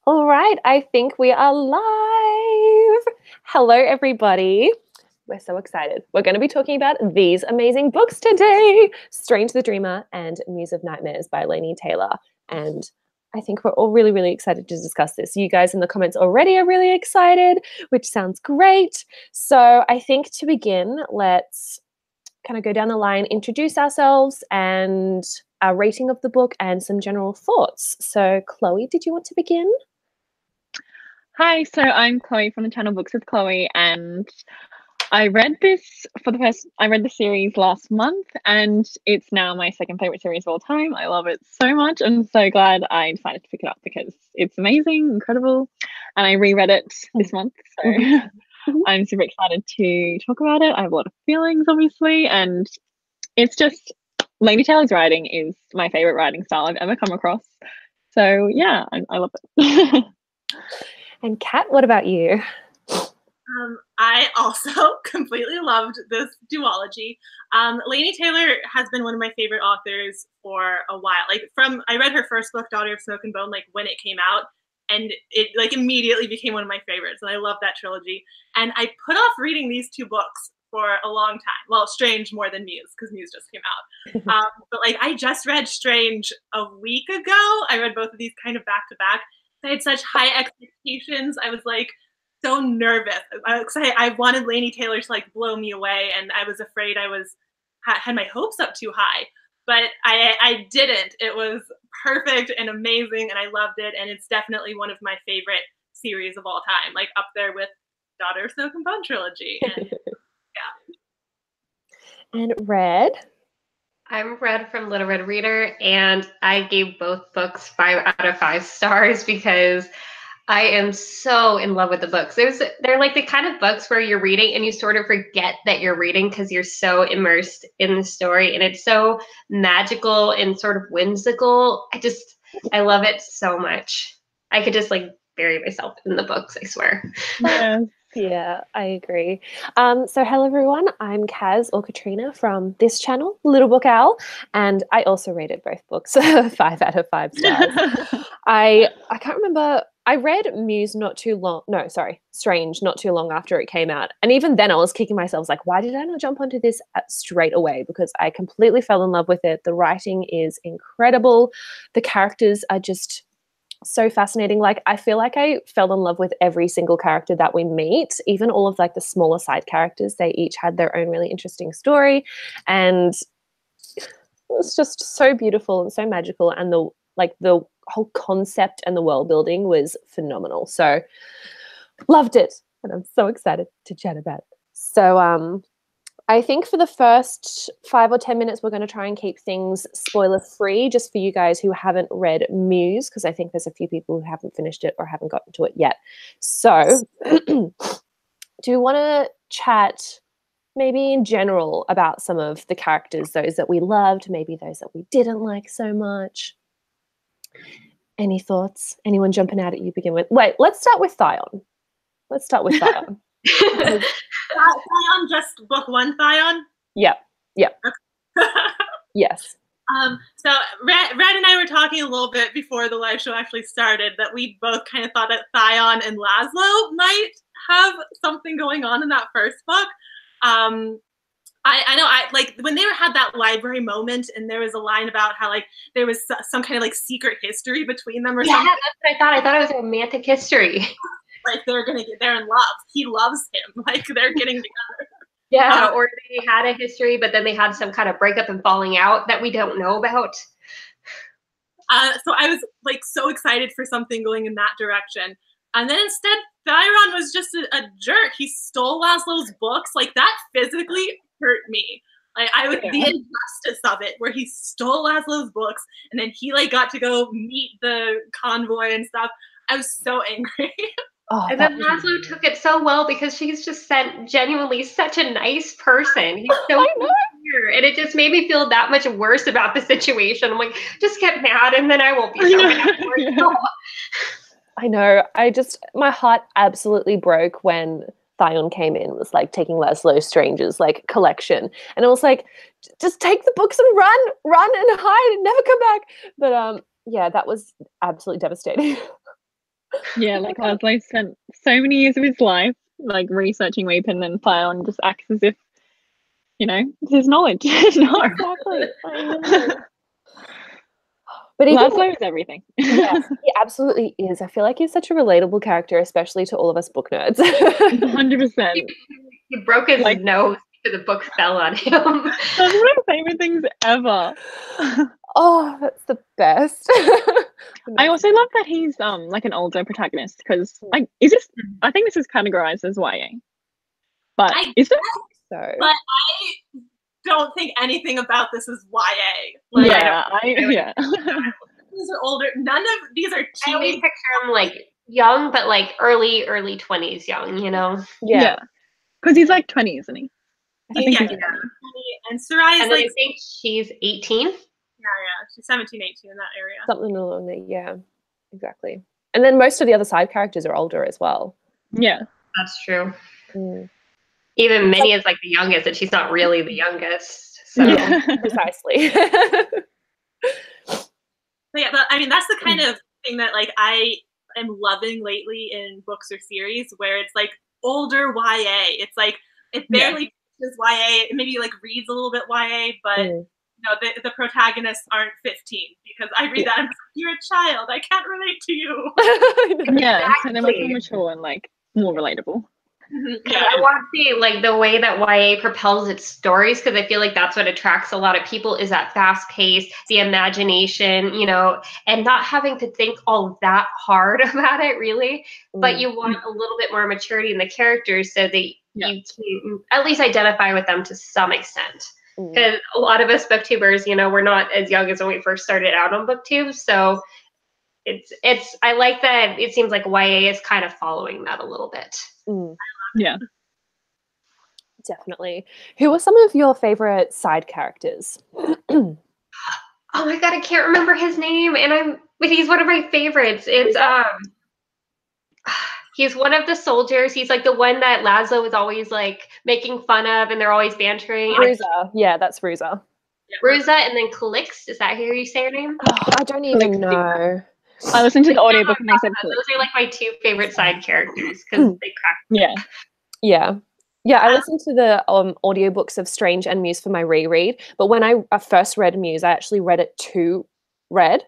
All right, I think we are live. Hello, everybody. We're so excited. We're going to be talking about these amazing books today, Strange the Dreamer and Muse of Nightmares by Laini Taylor. And I think we're all really, really excited to discuss this. You guys in the comments already are really excited, which sounds great. So I think to begin, let's kind of go down the line, introduce ourselves and our rating of the book and some general thoughts. So Chloe, did you want to begin? Hi, so I'm Chloe from the channel Books with Chloe, and I read this I read the series last month, and it's now my second favorite series of all time. I love it so much. I'm so glad I decided to pick it up because it's amazing, incredible, and I reread it this month, so I'm super excited to talk about it. I have a lot of feelings, obviously, and it's just Laini Taylor's writing is my favorite writing style I've ever come across. So yeah, I love it. And Kat, what about you? I also completely loved this duology. Laini Taylor has been one of my favorite authors for a while. I read her first book, Daughter of Smoke and Bone, when it came out, and it immediately became one of my favorites. And I love that trilogy. And I put off reading these two books for a long time. Well, Strange more than Muse, because Muse just came out. But I just read Strange a week ago. I read both of these kind of back to back. I had such high expectations. I was so nervous. I wanted Laini Taylor to blow me away, and I was afraid I had my hopes up too high. But I didn't. It was perfect and amazing, and I loved it. And it's definitely one of my favorite series of all time, up there with Daughter of Smoke and Bone trilogy. And, yeah. And Red. I'm Red from Little Red Reader, and I gave both books 5 out of 5 stars because I am so in love with the books. They're like the kind of books where you're reading and you sort of forget that you're reading because you're so immersed in the story, and it's so magical and sort of whimsical. I love it so much. I could just bury myself in the books, I swear. Yeah, I agree. So hello everyone, I'm Kaz or Katrina from this channel, Little Book Owl, and I also rated both books 5 out of 5 stars. I can't remember, I read Strange not too long after it came out, and even then I was kicking myself, why did I not jump onto this straight away? Because I completely fell in love with it. The writing is incredible. The characters are just so fascinating. I feel like I fell in love with every single character that we meet, even all of the smaller side characters. They each had their own really interesting story, and it was just so beautiful and so magical, and the whole concept and the world building was phenomenal. So loved it, and I'm so excited to chat about it. So I think for the first 5 or 10 minutes, we're going to try and keep things spoiler-free just for you guys who haven't read Muse, because I think there's a few people who haven't finished it or haven't gotten to it yet. So do you want to chat maybe in general about some of the characters, those that we loved, maybe those that we didn't like so much? Any thoughts? Anyone jumping out at you begin with? Wait, let's start with Thyone. Thyone, just book 1 Thyone? Yep. Yes. So Red and I were talking a little bit before the live show actually started that we both kind of thought that Thyone and Laszlo might have something going on in that first book. I know, when they had that library moment, and there was a line about how there was some kind of secret history between them or something. Yeah, that's what I thought. I thought it was a romantic history. They're in love. He loves him. They're getting together. Yeah, or they had a history, but then they had some kind of breakup and falling out that we don't know about. So I was so excited for something going in that direction. And then instead, Thyone was just a jerk. He stole Laszlo's books. That physically hurt me. The injustice of it, where he stole Laszlo's books, and then he got to go meet the convoy and stuff. I was so angry. Oh, and then Laszlo took it so well because she's just genuinely such a nice person. He's so sincere, and it just made me feel that much worse about the situation. I'm just get mad, and then I won't be so mad for you. I know. My heart absolutely broke when Thyone came in, was taking Laszlo Strange's collection, and it was just take the books and run and hide and never come back. But yeah, that was absolutely devastating. Yeah, like Laszlo spent so many years of his life like researching Weep and then File and just acts as if, you know, it's his knowledge. No. Exactly. I know. But even Laszlo is everything. yes, he absolutely is. I feel like he's such a relatable character, especially to all of us book nerds. 100%. He broke his Like- nose because the book fell on him. That's one of my favorite things ever. Oh, that's the best. I also love that he's like an older protagonist because like is this I think this is categorized as YA. But I is it? So But I don't think anything about this is YA. Like, Yeah. these are older. None of these are I always teenage. picture him like young, but like early 20s young, you know? yeah. Because he's like 20, isn't he? I think Yeah, he's and Sarai is And then like, I think she's 18. yeah, she's 17, 18 in that area. Something along there, yeah. Exactly. And then most of the other side characters are older as well. Yeah. That's true. Mm. Even Minnie is like the youngest, and she's not really the youngest. So Yeah. Precisely. But yeah, but I mean, that's the kind of thing that like I am loving lately in books or series where it's like older YA. It's like it barely is YA. It maybe like reads a little bit YA, but you know, the protagonists aren't 15 because I read that and I'm like, you're a child. I can't relate to you. Yeah. So they're much Exactly. more mature and like more relatable. Yeah. I want to see like the way that YA propels its stories, because I feel like that's what attracts a lot of people is that fast pace, the imagination, you know, and not having to think all that hard about it really. But you want a little bit more maturity in the characters so that you can at least identify with them to some extent. Because a lot of us booktubers, you know, we're not as young as when we first started out on booktube. So it's I like that it seems like YA is kind of following that a little bit. Yeah. Definitely. Who are some of your favorite side characters? Oh my god, I can't remember his name, but he's one of my favorites. It's he's one of the soldiers. He's like the one that Laszlo is always like making fun of, and they're always bantering. Ruza. Yeah, that's Ruza. Ruza, and then Calix. Is that how you say her name? Oh, I don't even know. I listened to the audiobook and they said Those are like my two favorite side characters because they crack. yeah. Yeah. Yeah, I listened to the audiobooks of Strange and Muse for my reread, but when I first read Muse, I actually read it to read.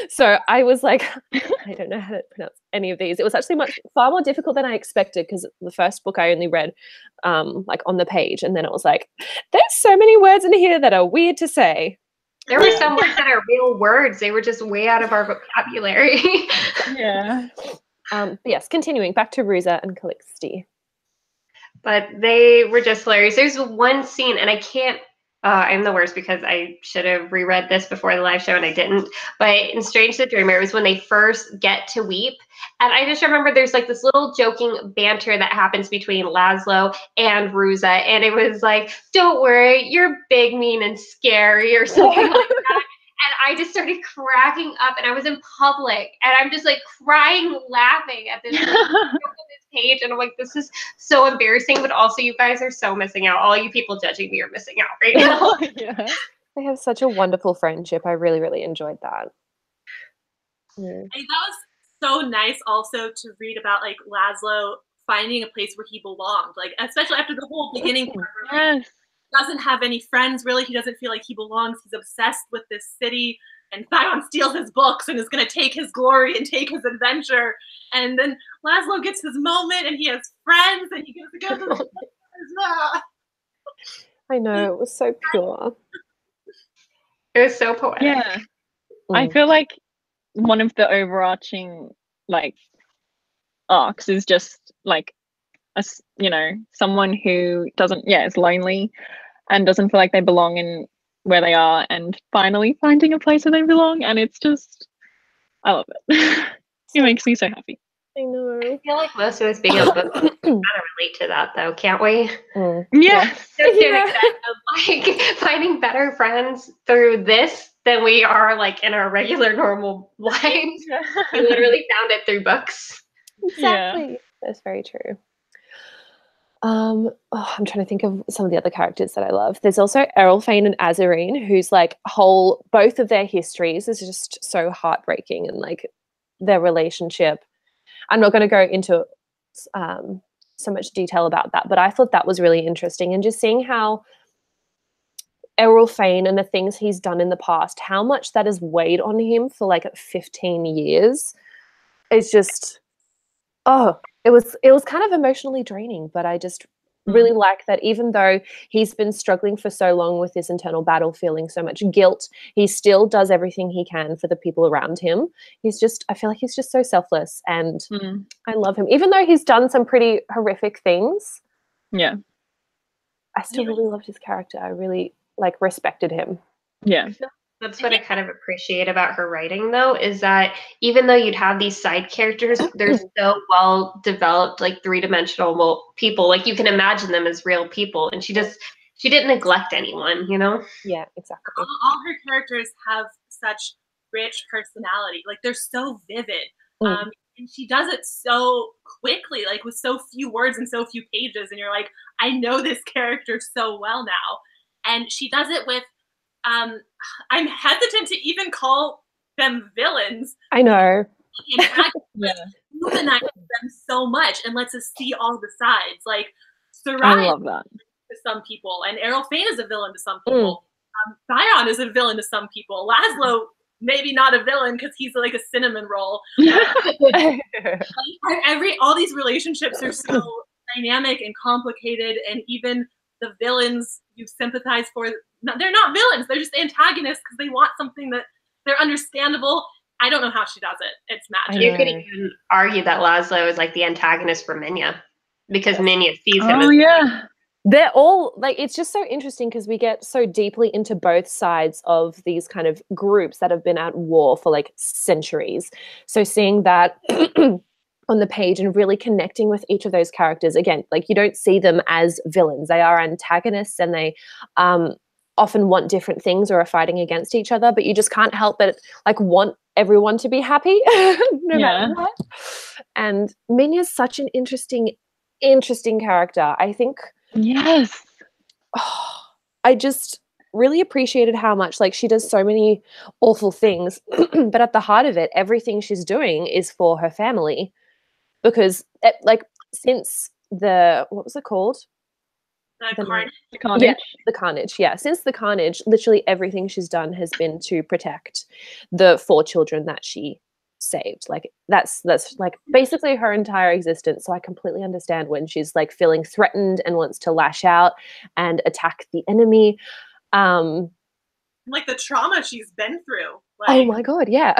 So I was like, I don't know how to pronounce any of these. It was actually far more difficult than I expected because the first book I only read like on the page, and then it was like, there's so many words in here that are weird to say. There were some words that are real words. They were just way out of our vocabulary. Yeah. But yes, continuing back to Ruza and Calixte. But they were just hilarious. There's one scene, and I can't. I'm the worst because I should have reread this before the live show and I didn't. But in Strange the Dreamer, it was when they first get to Weep. And I just remember there's like this little joking banter that happens between Laszlo and Ruza. And it was like, don't worry, you're big, mean, and scary or something like that. And I just started cracking up, and I was in public, and I'm just like crying, laughing at this page, and I'm like, this is so embarrassing, but also you guys are so missing out. All you people judging me are missing out right now. Yeah. They have such a wonderful friendship. I really, really enjoyed that. I think that was so nice also to read about like Laszlo finding a place where he belonged, like especially after the whole beginning part where Yes. he doesn't have any friends really. He doesn't feel like he belongs. He's obsessed with this city, and Thyron steals his books and is going to take his glory and take his adventure. And then Laszlo gets his moment, and he has friends, and he gets to go to the I know, it was so pure. It was so poetic. Yeah. I feel like one of the overarching like arcs is just like someone who is lonely and doesn't feel like they belong in where they are, and finally finding a place where they belong, and it's just I love it. It makes me so happy. I know. I feel like most of us being a book kind of relate to that though, can't we? Yeah. Just to an extent of like finding better friends through this than we are like in our regular normal lives. We literally found it through books. Exactly. Yeah. That's very true. I'm trying to think of some of the other characters that I love. There's also Errolfane and Azarine, who's like both of their histories is just so heartbreaking and like their relationship. I'm not going to go into so much detail about that, but I thought that was really interesting. And just seeing how Errol Fane and the things he's done in the past, how much that has weighed on him for like 15 years. It's just, it was kind of emotionally draining, but I just really like that even though he's been struggling for so long with this internal battle, feeling so much guilt, he still does everything he can for the people around him. I feel like he's just so selfless, and I love him. Even though he's done some pretty horrific things, Yeah. I still really loved his character. I really respected him. Yeah. That's what I kind of appreciate about her writing, though, is that even though you'd have these side characters, they're so well developed, like three-dimensional people. Like you can imagine them as real people, and she didn't neglect anyone, you know? Yeah, exactly. All her characters have such rich personality. Like they're so vivid. And she does it so quickly, like with so few words and so few pages. And you're like, I know this character so well now. And she does it with, I'm hesitant to even call them villains. I know. Humanizes them so much and lets us see all the sides. Like Sarai I love that. to some people, and Errol Fane is a villain to some people. Theon is a villain to some people. Laszlo, maybe not a villain because he's like a cinnamon roll. All these relationships are so dynamic and complicated, and even the villains you sympathize for, they're not villains. They're just antagonists because they want something that they're understandable. I don't know how she does it. It's magic. You could even argue that Laszlo is like the antagonist for Minya, because Minya sees him as they're all it's just so interesting because we get so deeply into both sides of these kind of groups that have been at war for centuries. So seeing that on the page and really connecting with each of those characters, again, you don't see them as villains. They are antagonists, and they often want different things or are fighting against each other, but you just can't help but want everyone to be happy no matter what. And Minya's such an interesting character. I think I just really appreciated how much she does so many awful things, but at the heart of it, everything she's doing is for her family, because since what was it called? The Carnage. Yeah, the Carnage. Yeah, since the Carnage, literally everything she's done has been to protect the 4 children that she saved. That's basically her entire existence. So I completely understand when she's feeling threatened and wants to lash out and attack the enemy. The trauma she's been through. Oh my god, yeah.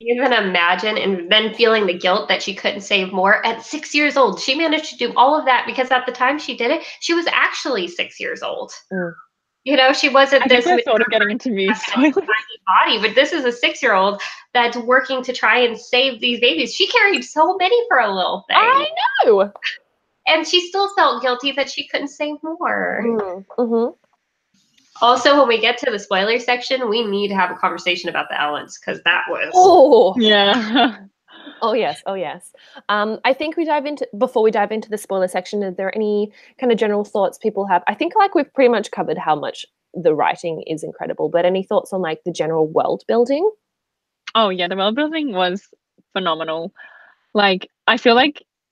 Even imagine, and then feeling the guilt that she couldn't save more at 6 years old. She managed to do all of that because at the time she did it, she was actually 6 years old. You know, she wasn't I this sort of getting into Muse tiny body, but this is a 6-year-old that's working to try and save these babies. She carried so many for a little thing. I know. And she still felt guilty that she couldn't save more. Also, when we get to the spoiler section, we need to have a conversation about the Ellens, because that was... Oh! Yeah. Oh, yes. I think before we dive into the spoiler section, are there any kind of general thoughts people have? I think we've pretty much covered how much the writing is incredible, but any thoughts on the general world building? Oh, yeah, the world building was phenomenal. I feel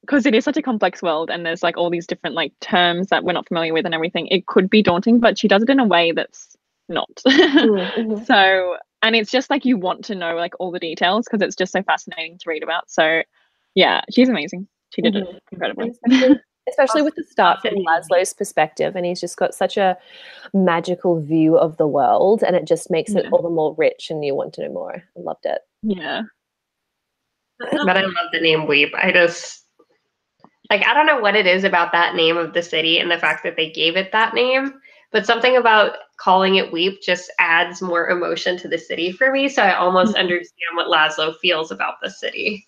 because it is such a complex world and there's all these different terms that we're not familiar with and everything, it could be daunting, but she does it in a way that's not. So, and it's just you want to know all the details because it's just so fascinating to read about. So yeah, she's amazing. She did it incredibly. Especially with the start from Laszlo's perspective, and he's just got such a magical view of the world, and it just makes it all the more rich and you want to know more. I loved it. Yeah. But I love the name Weep. I just... I don't know what it is about that name of the city and the fact that they gave it that name, but something about calling it Weep just adds more emotion to the city for me. So I almost understand what Laszlo feels about the city.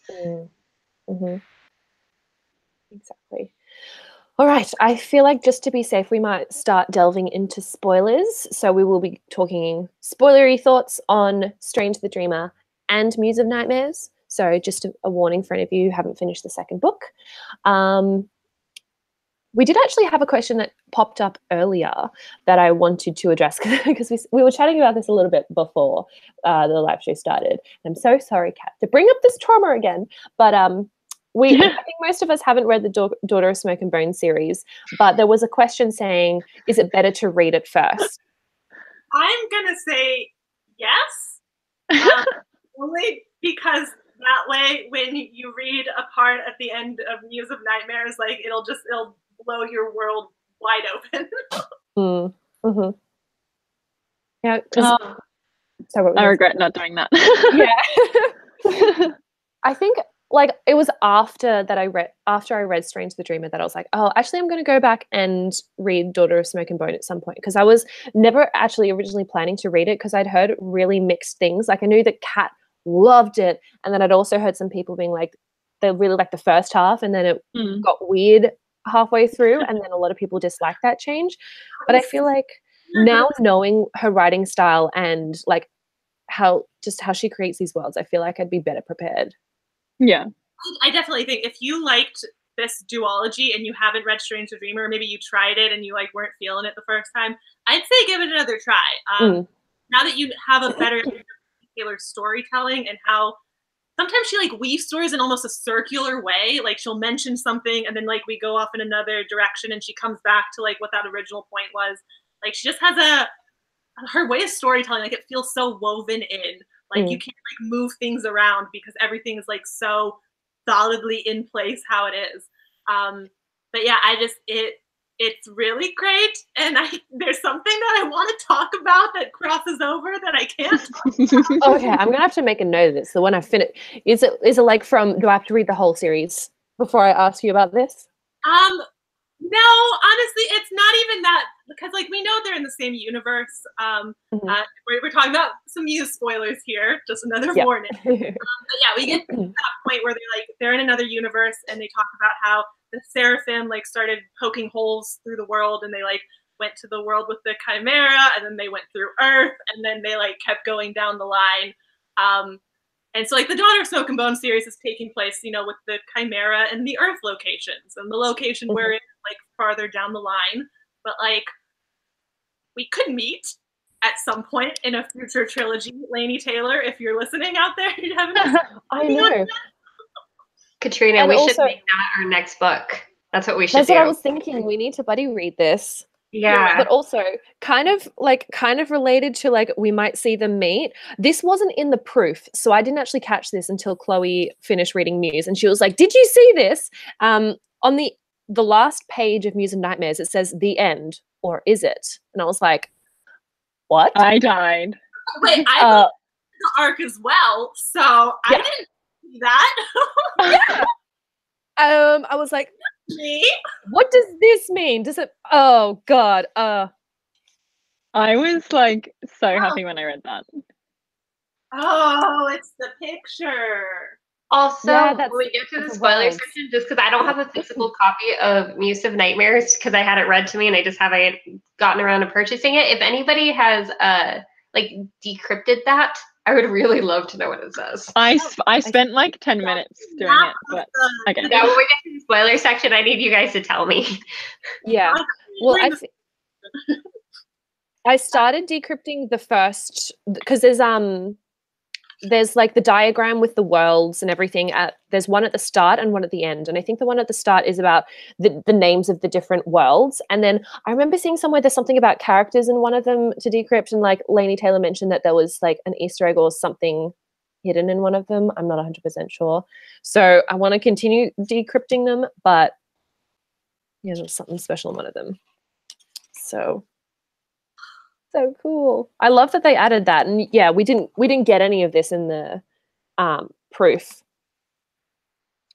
Exactly. All right. I feel just to be safe, we might start delving into spoilers. So we will be talking spoilery thoughts on Strange the Dreamer and Muse of Nightmares. So just a warning for any of you who haven't finished the second book. We did actually have a question that popped up earlier that I wanted to address because we were chatting about this a little bit before the live show started. I'm so sorry, Kat, to bring up this trauma again, but I think most of us haven't read the Daughter of Smoke and Bone series, but there was a question saying, is it better to read it first? I'm gonna say yes, only because that way, when you read a part at the end of Muse of Nightmares, like it'll blow your world wide open. Mm-hmm. Yeah, I regret not doing that. Yeah. I think like it was after I read Strange the Dreamer that I was like, oh, actually I'm going to go back and read Daughter of Smoke and Bone at some point, because I was never actually originally planning to read it because I'd heard really mixed things. Like I knew that Kat loved it, and then I'd also heard some people being like they really liked the first half and then it got weird halfway through, and then a lot of people disliked that change. But I feel like now knowing her writing style and like how she creates these worlds, I feel like I'd be better prepared. Yeah. I definitely think if you liked this duology and you haven't read Strange the Dreamer, maybe you tried it and you like weren't feeling it the first time, I'd say give it another try. Now that you have a better Taylor storytelling and how sometimes she like weaves stories in almost a circular way. Like she'll mention something and then like we go off in another direction and she comes back to like what that original point was. Like she just has her way of storytelling, like it feels so woven in. Like you can't like move things around because everything is like so solidly in place how it is. But yeah, it's really great, and there's something that I want to talk about that crosses over that I can't. Okay, I'm gonna have to make a note of this. So when I finish, is it like from? Do I have to read the whole series before I ask you about this? No, honestly, it's not even that, because like we know they're in the same universe. We're talking about some Muse spoilers here, just another warning. But yeah, we get to that point where they're in another universe and they talk about how the Seraphim like started poking holes through the world, and they like went to the world with the Chimera, and then they went through Earth, and then they like kept going down the line. And so like the Daughter of Smoke and Bone series is taking place, you know, with the Chimera and the Earth locations, and the location where it's like farther down the line. But like we could meet at some point in a future trilogy. Laini Taylor, if you're listening out there, you haven't. I know. Katrina, and we should make that our next book. That's what we should do. That's what I was thinking. We need to buddy read this. Yeah. But also kind of related to like we might see them meet. This wasn't in the proof, so I didn't actually catch this until Chloe finished reading Muse, and she was like, "Did you see this?" On the last page of Muse and Nightmares, it says "The End," or is it? And I was like, "What?" I died. Wait, I read the arc as well, so I didn't see that. Yeah. I was like, Me? what does this mean? Does it? Oh God. I was like so happy when I read that. Oh, it's the picture. Also, when we get to the spoiler section, just because I don't have a physical copy of Muse of Nightmares because I had it read to me and I just haven't gotten around to purchasing it. If anybody has like decrypted that, I would really love to know what it says. I spent like 10 minutes doing it, but okay. Yeah, when we get to the spoiler section, I need you guys to tell me. Yeah. Well, I started decrypting the first, because there's like the diagram with the worlds and everything. There's one at the start and one at the end. And I think the one at the start is about the names of the different worlds. And then I remember seeing somewhere there's something about characters in one of them to decrypt. And like Laini Taylor mentioned that there was like an Easter egg or something hidden in one of them. I'm not 100% sure. So I want to continue decrypting them, but yeah, there's something special in one of them. So cool. I love that they added that. And yeah, we didn't get any of this in the proof.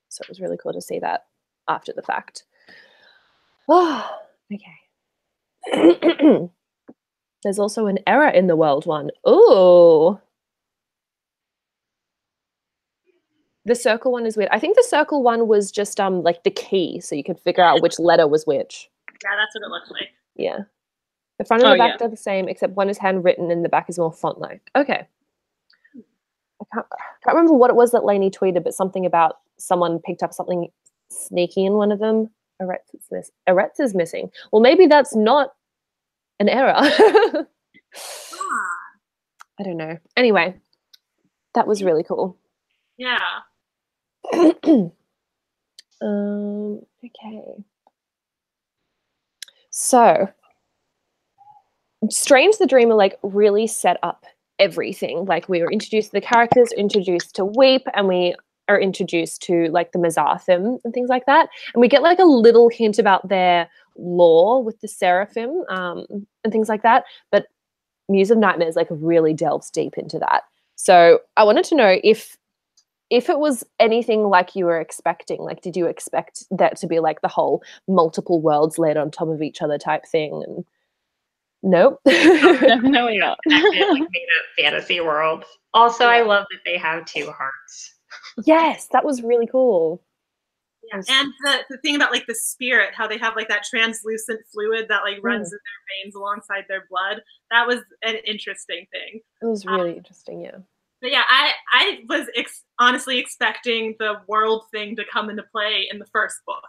So it was really cool to see that after the fact. Oh, okay. There's also an error in the world one. Ooh. The circle one is weird. I think the circle one was just like the key, so you could figure out which letter was which. Yeah, that's what it looks like. Yeah. The front and the back are the same, except one is handwritten and the back is more font-like. Okay. I can't remember what it was that Laini tweeted, but something about someone picked up something sneaky in one of them. Eretz is missing. Well, maybe that's not an error. I don't know. Anyway, that was really cool. Yeah. Okay. So, Strange the Dreamer like really set up everything. Like we were introduced to the characters, introduced to Weep, and we are introduced to like the Mazar and things like that. And we get like a little hint about their lore with the Seraphim and things like that. But Muse of Nightmares like really delves deep into that. So I wanted to know if it was anything like you were expecting. Like, did you expect that to be like the whole multiple worlds laid on top of each other type thing? And nope. Definitely not. Definitely made up fantasy world. Also, I love that they have 2 hearts. Yes, that was really cool. Yeah. And the thing about like the spirit, how they have like that translucent fluid that like runs in their veins alongside their blood. That was an interesting thing. It was really interesting, yeah. But yeah, I was honestly expecting the world thing to come into play in the first book.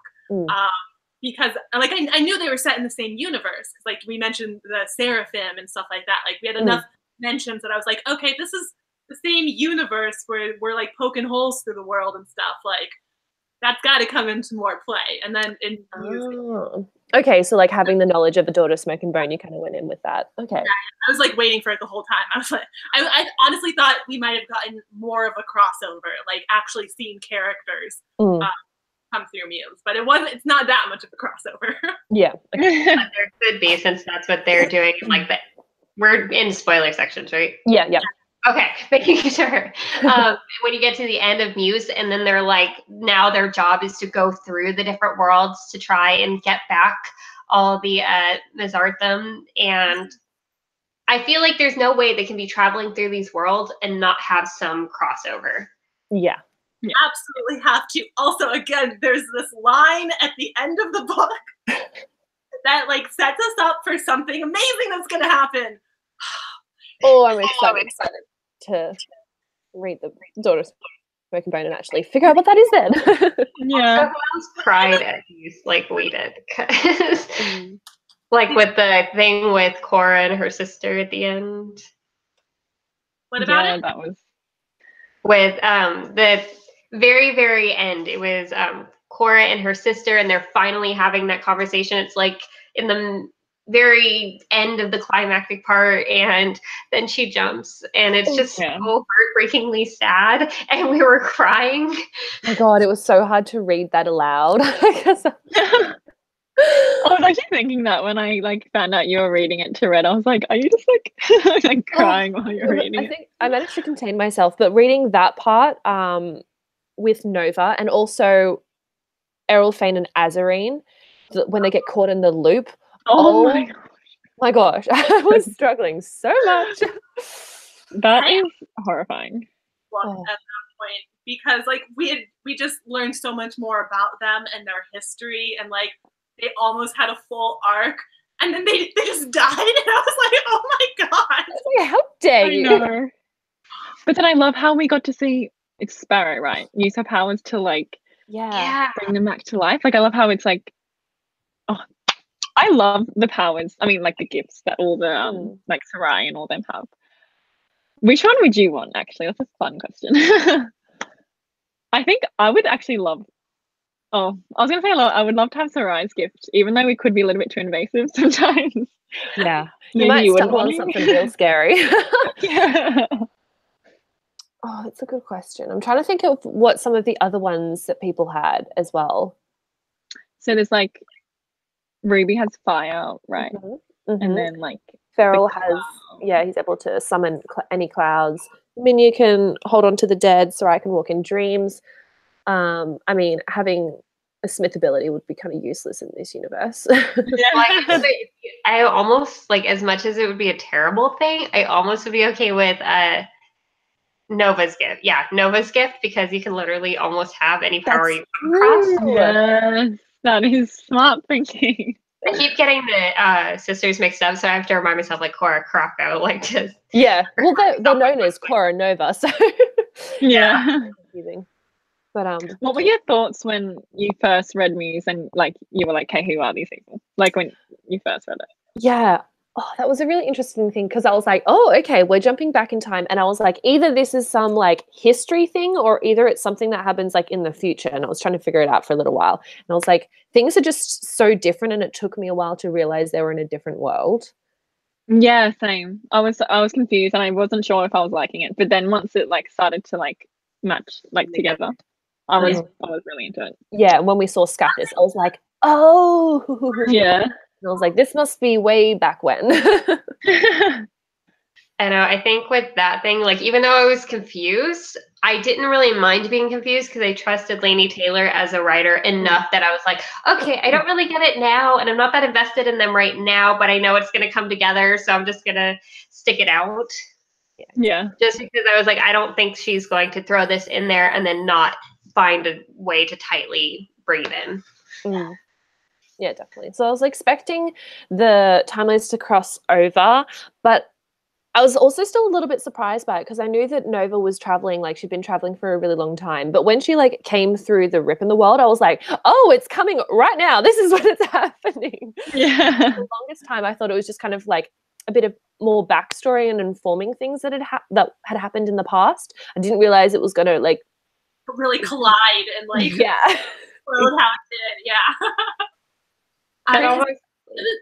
Because like I knew they were set in the same universe. Like we mentioned the Seraphim and stuff like that. Like we had enough mentions that I was like, okay, this is the same universe where we're like poking holes through the world and stuff. Like that's got to come into more play. And then in music. Okay, so like having the knowledge of A Daughter of Smoke and Bone, you kind of went in with that. Okay. Yeah, I was like waiting for it the whole time. I was like, I honestly thought we might have gotten more of a crossover, like actually seeing characters come through Muse, but it's not that much of a crossover. Yeah. Okay. But there could be, since that's what they're doing. Like that, we're in spoiler sections, right? Yeah. Okay, making sure. When you get to the end of Muse, and then they're like, now their job is to go through the different worlds to try and get back all the Mazartham. And I feel like there's no way they can be traveling through these worlds and not have some crossover. Yeah. Absolutely have to. Also, again, there's this line at the end of the book that like sets us up for something amazing that's going to happen. Oh, I'm excited to read The Daughter of Smoke and Bone and actually figure out what that is then. Yeah. Everyone's cried at Muse like we did. Like with the thing with Cora and her sister at the end. What about it? That was with the very, very end. It was Cora and her sister, and they're finally having that conversation. It's like in the very end of the climactic part, and then she jumps, and it's just so heartbreakingly sad, and we were crying. Oh my god, it was so hard to read that aloud. I was actually thinking that when I like found out you were reading it to Red, I was like, are you just like crying while you're reading it? I think I managed to contain myself, but reading that part with Nova and also Errol Fane and Azarine, when they get caught in the loop. Oh my gosh. I was struggling so much. That is horrifying. At that point, because like we just learned so much more about them and their history, and like they almost had a full arc, and then they just died, and I was like, oh my god, how dare you? I know. But then I love how we got to see it's Sparrow, right? Use her powers to like bring them back to life. Like I love how it's like, I love the powers. I mean, like the gifts that all the like Sarai and all them have. Which one would you want? Actually, that's a fun question. I think I would actually love. Oh, I was gonna say I would love to have Sarai's gift, even though we could be a little bit too invasive sometimes. Yeah, you might stumble on something real scary. Yeah. Oh, that's a good question. I'm trying to think of what some of the other ones that people had as well. So there's like Ruby has fire, right? And then like Feral has, he's able to summon any clouds. Minya can hold on to the dead, so I can walk in dreams. I mean, having a Smith ability would be kind of useless in this universe. I almost, like, as much as it would be a terrible thing, I almost would be okay with Nova's gift. Yeah, Nova's gift, because you can literally almost have any power you come across. Yes, that is smart thinking. I keep getting the sisters mixed up, so I have to remind myself, like, Cora Croco, like, just... Yeah, well, they're known as Cora Nova, so... Yeah. Confusing. But what were your thoughts when you first read Muse and like you were like, "Okay, who are these people?" Like when you first read it. yeah. Oh, that was a really interesting thing because I was like, oh, okay, we're jumping back in time. And I was like, either this is some like history thing or either it's something that happens like in the future. And I was trying to figure it out for a little while. And I was like, things are just so different. And it took me a while to realize they were in a different world. Yeah, same. I was confused and I wasn't sure if I was liking it. But then once it like started to like match like together, I was really into it. Yeah. And when we saw Scattis, I was like, oh. Yeah. And I was like, this must be way back when. I know. I think with that thing, like, even though I was confused, I didn't really mind being confused because I trusted Laini Taylor as a writer enough that I was like, okay, I don't really get it now, and I'm not that invested in them right now, but I know it's going to come together, so I'm just going to stick it out. Yeah. Just because I was like, I don't think she's going to throw this in there and then not find a way to tightly bring it in. Mm. Yeah, definitely. So I was expecting the timelines to cross over, but I was also still a little bit surprised by it because I knew that Nova was traveling, like she'd been traveling for a really long time. But when she like came through the rip in the world, I was like, oh, it's coming right now. This is when it's happening. Yeah. For the longest time, I thought it was just kind of like a bit of more backstory and informing things that had happened in the past. I didn't realize it was going to like really collide and like yeah. explode how it did. Yeah.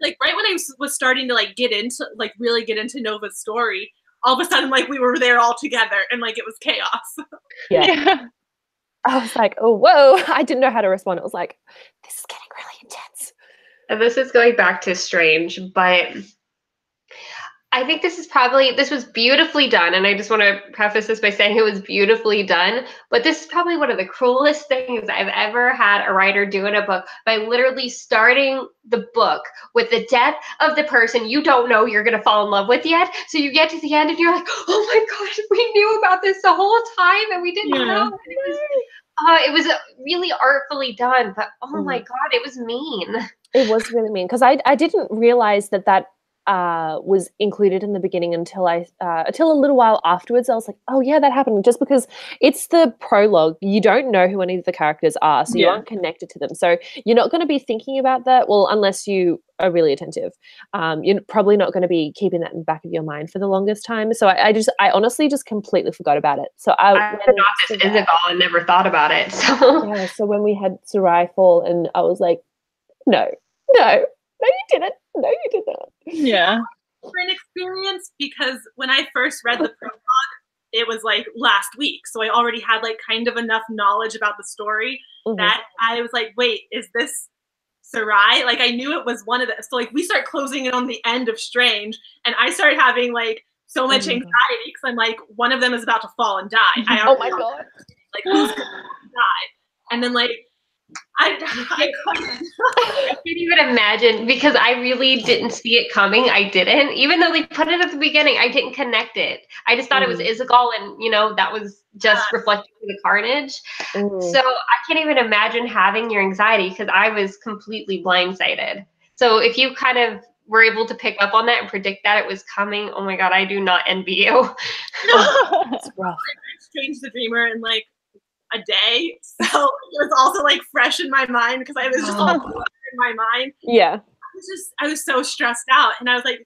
Like right when I was starting to like really get into Nova's story, all of a sudden like we were there all together and like it was chaos. Yeah. I was like, oh, whoa. I didn't know how to respond. It was like, this is getting really intense. And this is going back to Strange, but I think this was beautifully done. And I just want to preface this by saying it was beautifully done. But this is probably one of the cruelest things I've ever had a writer do in a book by literally starting the book with the death of the person you don't know you're going to fall in love with yet. So you get to the end and you're like, oh my gosh, we knew about this the whole time and we didn't know. And it was really artfully done. But oh my God, it was mean. It was really mean because I didn't realize that was included in the beginning until a little while afterwards. I was like, oh yeah, that happened. Just because it's the prologue, you don't know who any of the characters are, so you aren't connected to them. So you're not going to be thinking about that. Well, unless you are really attentive, you're probably not going to be keeping that in the back of your mind for the longest time. So I honestly just completely forgot about it. So I forgot this Isagal and never thought about it. So yeah. So when we had Sarai fall, and I was like, no, you didn't. No, you did not. Yeah. For an experience, because when I first read the prologue, it was like last week. So I already had like kind of enough knowledge about the story that I was like, wait, is this Sarai? Like I knew it was one of the, so like we start closing in on the end of Strange and I started having like so much anxiety because I'm like, one of them is about to fall and die. Oh my God. Like who's going to die? And then like, I can't even imagine because I really didn't see it coming. I didn't, even though they put it at the beginning, I didn't connect it. I just thought it was Isagal, and that was just reflecting the carnage. So I can't even imagine having your anxiety because I was completely blindsided. So if you kind of were able to pick up on that and predict that it was coming, oh my God, I do not envy you. It's rough. Strange the Dreamer and like a day, so it was also like fresh in my mind because I was just all in my mind. Yeah, I was so stressed out, and I was like,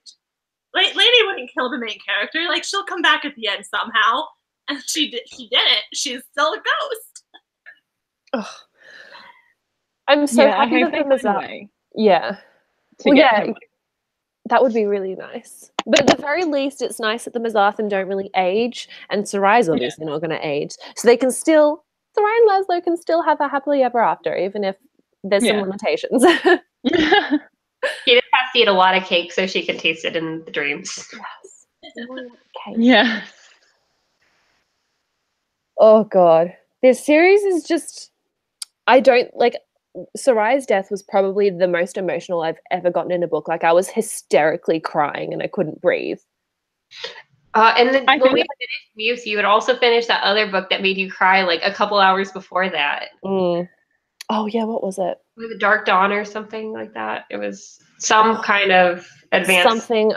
Laini wouldn't kill the main character. Like she'll come back at the end somehow, and she didn't. She's still a ghost. Ugh. I'm so happy that the Mazar. Yeah, that would be really nice. But at the very least, it's nice that the Mazarthan don't really age, and Sarai's obviously not going to age, so they can still. Sarai and Laszlo can still have a happily ever after, even if there's some limitations. She just has to eat a lot of cake so she can taste it in the dreams. Yes. Okay. Yeah. Oh God, this series is just. I don't like. Sarai's death was probably the most emotional I've ever gotten in a book. Like I was hysterically crying and I couldn't breathe. And then when we finished Muse, you had also finished that other book that made you cry like a couple hours before that. Oh yeah, what was it? Was it Dark Dawn or something like that? It was some kind of advanced something.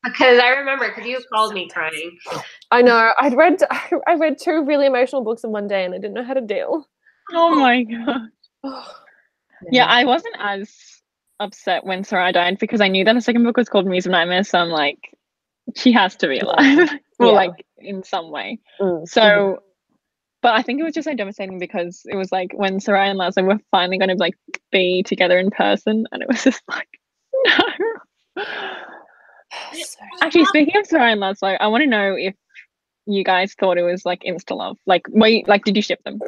Because I remember, because you called me crying. I know. I read 2 really emotional books in one day, and I didn't know how to deal. Oh my god. Oh, Yeah, man. I wasn't as upset when Sarai died because I knew that the second book was called Muse of Nightmares, so I'm like, she has to be alive. Or Yeah. like in some way. Mm, So but I think it was just like devastating because it was like when Sarai and Laszlo were finally going to like be together in person, and it was just like, no. so Actually, speaking of Sarai and Laszlo, I want to know if you guys thought it was like insta love. Like, wait, like, did you ship them?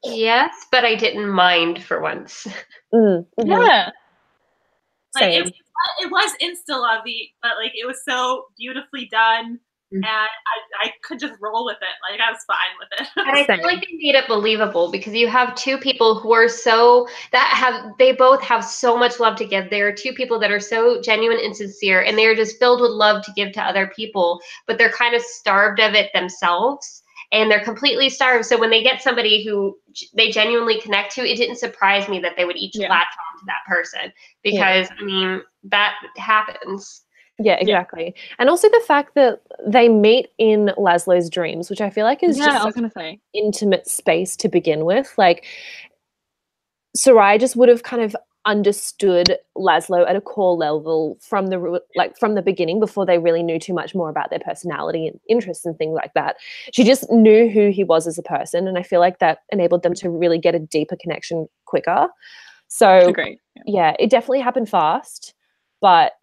Yes, but I didn't mind for once. Yeah. Like Same. it was insta lovey, but like it was so beautifully done, and I could just roll with it. Like I was fine with it. And I feel like they made it believable because you have two people who are they both have so much love to give. They are two people that are so genuine and sincere, and they are just filled with love to give to other people, but they're kind of starved of it themselves. And they're completely starved. So when they get somebody who they genuinely connect to, it didn't surprise me that they would each latch on to that person because, I mean, that happens. Yeah, exactly. And also the fact that they meet in Laszlo's dreams, which I feel like is just such an intimate space to begin with. Like, Sarai just would have kind of understood Laszlo at a core level from the beginning before they really knew too much more about their personality and interests and things like that. She just knew who he was as a person, and I feel like that enabled them to really get a deeper connection quicker. So yeah, it definitely happened fast, but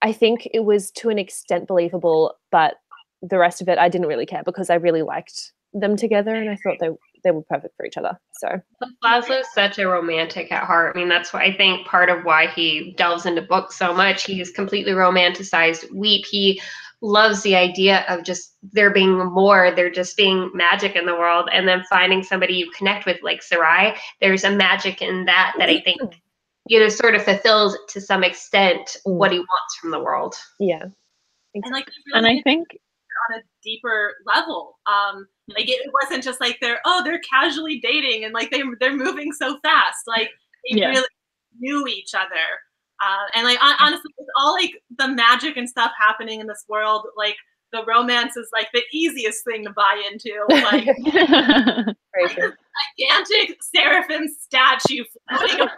I think it was to an extent believable, but the rest of it I didn't really care because I really liked them together and I thought they were perfect for each other. So Laszlo's such a romantic at heart. I mean, that's why I think part of why he delves into books so much. He's completely romanticized Weep. He loves the idea of just there being more, there just being magic in the world, and then finding somebody you connect with like Sarai. There's a magic in that I think, sort of fulfills to some extent what he wants from the world. Yeah. Exactly. And like, and I think on a deeper level, like it wasn't just like they're casually dating and like they're moving so fast. Like they really knew each other, and like honestly, with all like the magic and stuff happening in this world, like the romance is like the easiest thing to buy into. Like, like this gigantic seraphim statue floating above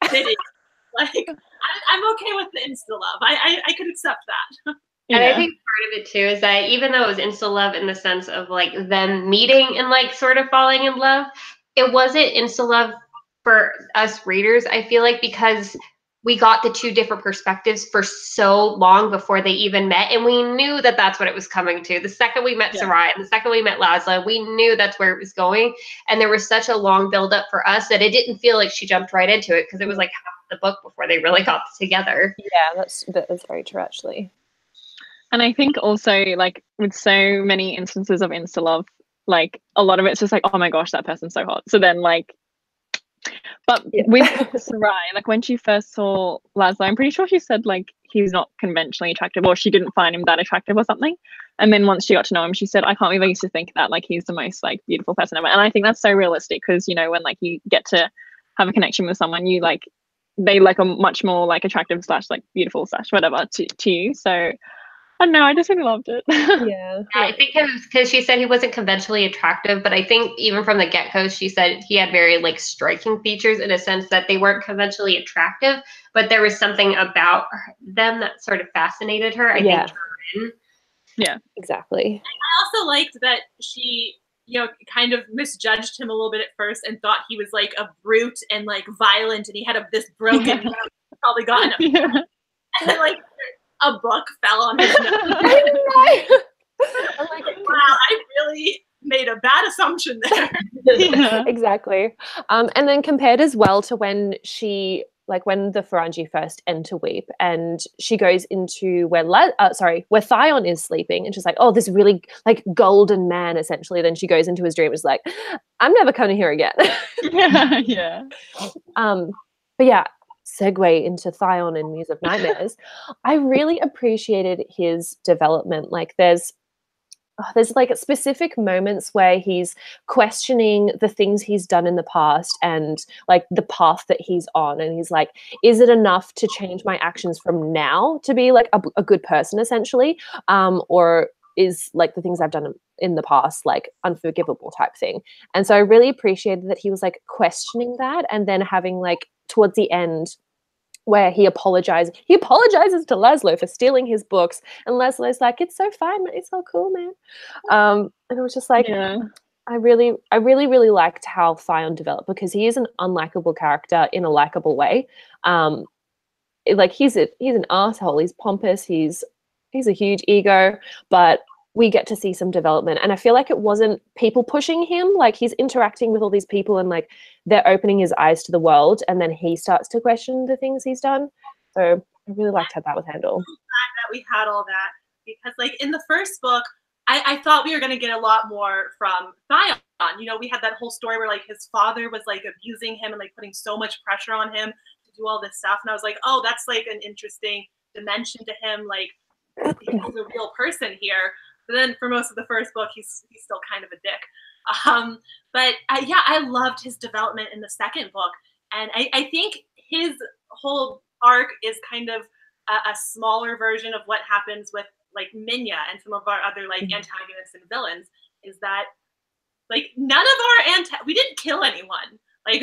the city. Like I'm okay with the insta love. I could accept that. And I think part of it too is that even though it was insta love in the sense of like them meeting and like sort of falling in love, it wasn't insta love for us readers. I feel like because we got the two different perspectives for so long before they even met, and we knew that that's what it was coming to. The second we met Sarai and the second we met Laszlo, we knew that's where it was going, and there was such a long build up for us that it didn't feel like she jumped right into it because it was like half the book before they really got together. Yeah, that is very true actually. And I think also, like, with so many instances of insta love, like, a lot of it's just like, oh my gosh, that person's so hot. So then, like, but with Sarai, like, when she first saw Laszlo, I'm pretty sure she said, like, he's not conventionally attractive, or she didn't find him that attractive or something. And then once she got to know him, she said, I can't believe I used to think that, like, he's the most, like, beautiful person ever. And I think that's so realistic because, when, like, you get to have a connection with someone, you, like, they, like, are much more, like, attractive / like, beautiful / whatever to you. So I don't know, I just really loved it. Yeah. I think because she said he wasn't conventionally attractive, but I think even from the get-go, she said he had very like striking features in a sense that they weren't conventionally attractive, but there was something about them that sort of fascinated her. I think. Yeah, exactly. I also liked that she, kind of misjudged him a little bit at first and thought he was like a brute and like violent, and he had this broken nose, probably gotten and then like a book fell on his nose. I'm like, wow, I really made a bad assumption there. Exactly. And then compared as well to when when the Farangi first enter Weep and she goes into where Thyone is sleeping and she's like, oh, this really like golden man essentially. Then she goes into his dream and is like, I'm never coming here again. Yeah. But yeah, segue into Thyone and Muse of Nightmares. I really appreciated his development. Like there's there's like specific moments where he's questioning the things he's done in the past and like the path that he's on, and he's like, is it enough to change my actions from now to be like a good person essentially, or is like the things I've done in the past like unforgivable type thing. And so I really appreciated that he was like questioning that, and then having like towards the end where he apologizes to Laszlo for stealing his books, and Laszlo's like, it's so fine, it's all cool, man. And it was just like, Yeah. I really liked how Theon developed, because he is an unlikable character in a likable way. Like he's an asshole, he's pompous, he's a huge ego, but we get to see some development. And I feel like it wasn't people pushing him, like he's interacting with all these people and like they're opening his eyes to the world, and then he starts to question the things he's done. So I really liked how that was handled. That we had all that, because like in the first book, I thought we were going to get a lot more from Theon. You know, we had that whole story where like his father was like abusing him and like putting so much pressure on him to do all this stuff. And I was like, oh, that's like an interesting dimension to him. Like he's a real person here. But then for most of the first book, he's still kind of a dick. But yeah, I loved his development in the second book. And I think his whole arc is kind of a smaller version of what happens with like Minya and some of our other like antagonists and villains, is that like none of our we didn't kill anyone. Like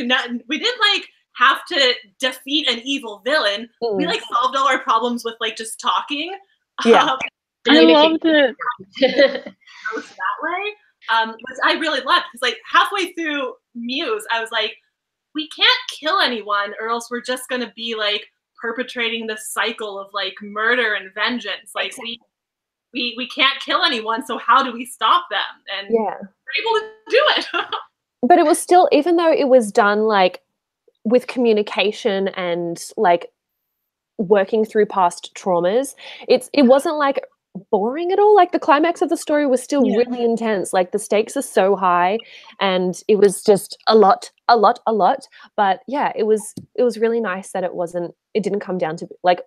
we didn't like have to defeat an evil villain. We like solved all our problems with like just talking. Yeah. I loved it. That way, which I really loved, because like halfway through Muse, I was like, we can't kill anyone, or else we're just gonna be like perpetrating this cycle of like murder and vengeance. Like exactly. we can't kill anyone, so how do we stop them? And yeah, we're able to do it. But it was still, even though it was done like with communication and like working through past traumas, it wasn't like boring at all. Like the climax of the story was still really intense. Like the stakes are so high, and it was just a lot. But yeah, it was really nice that it didn't come down to like,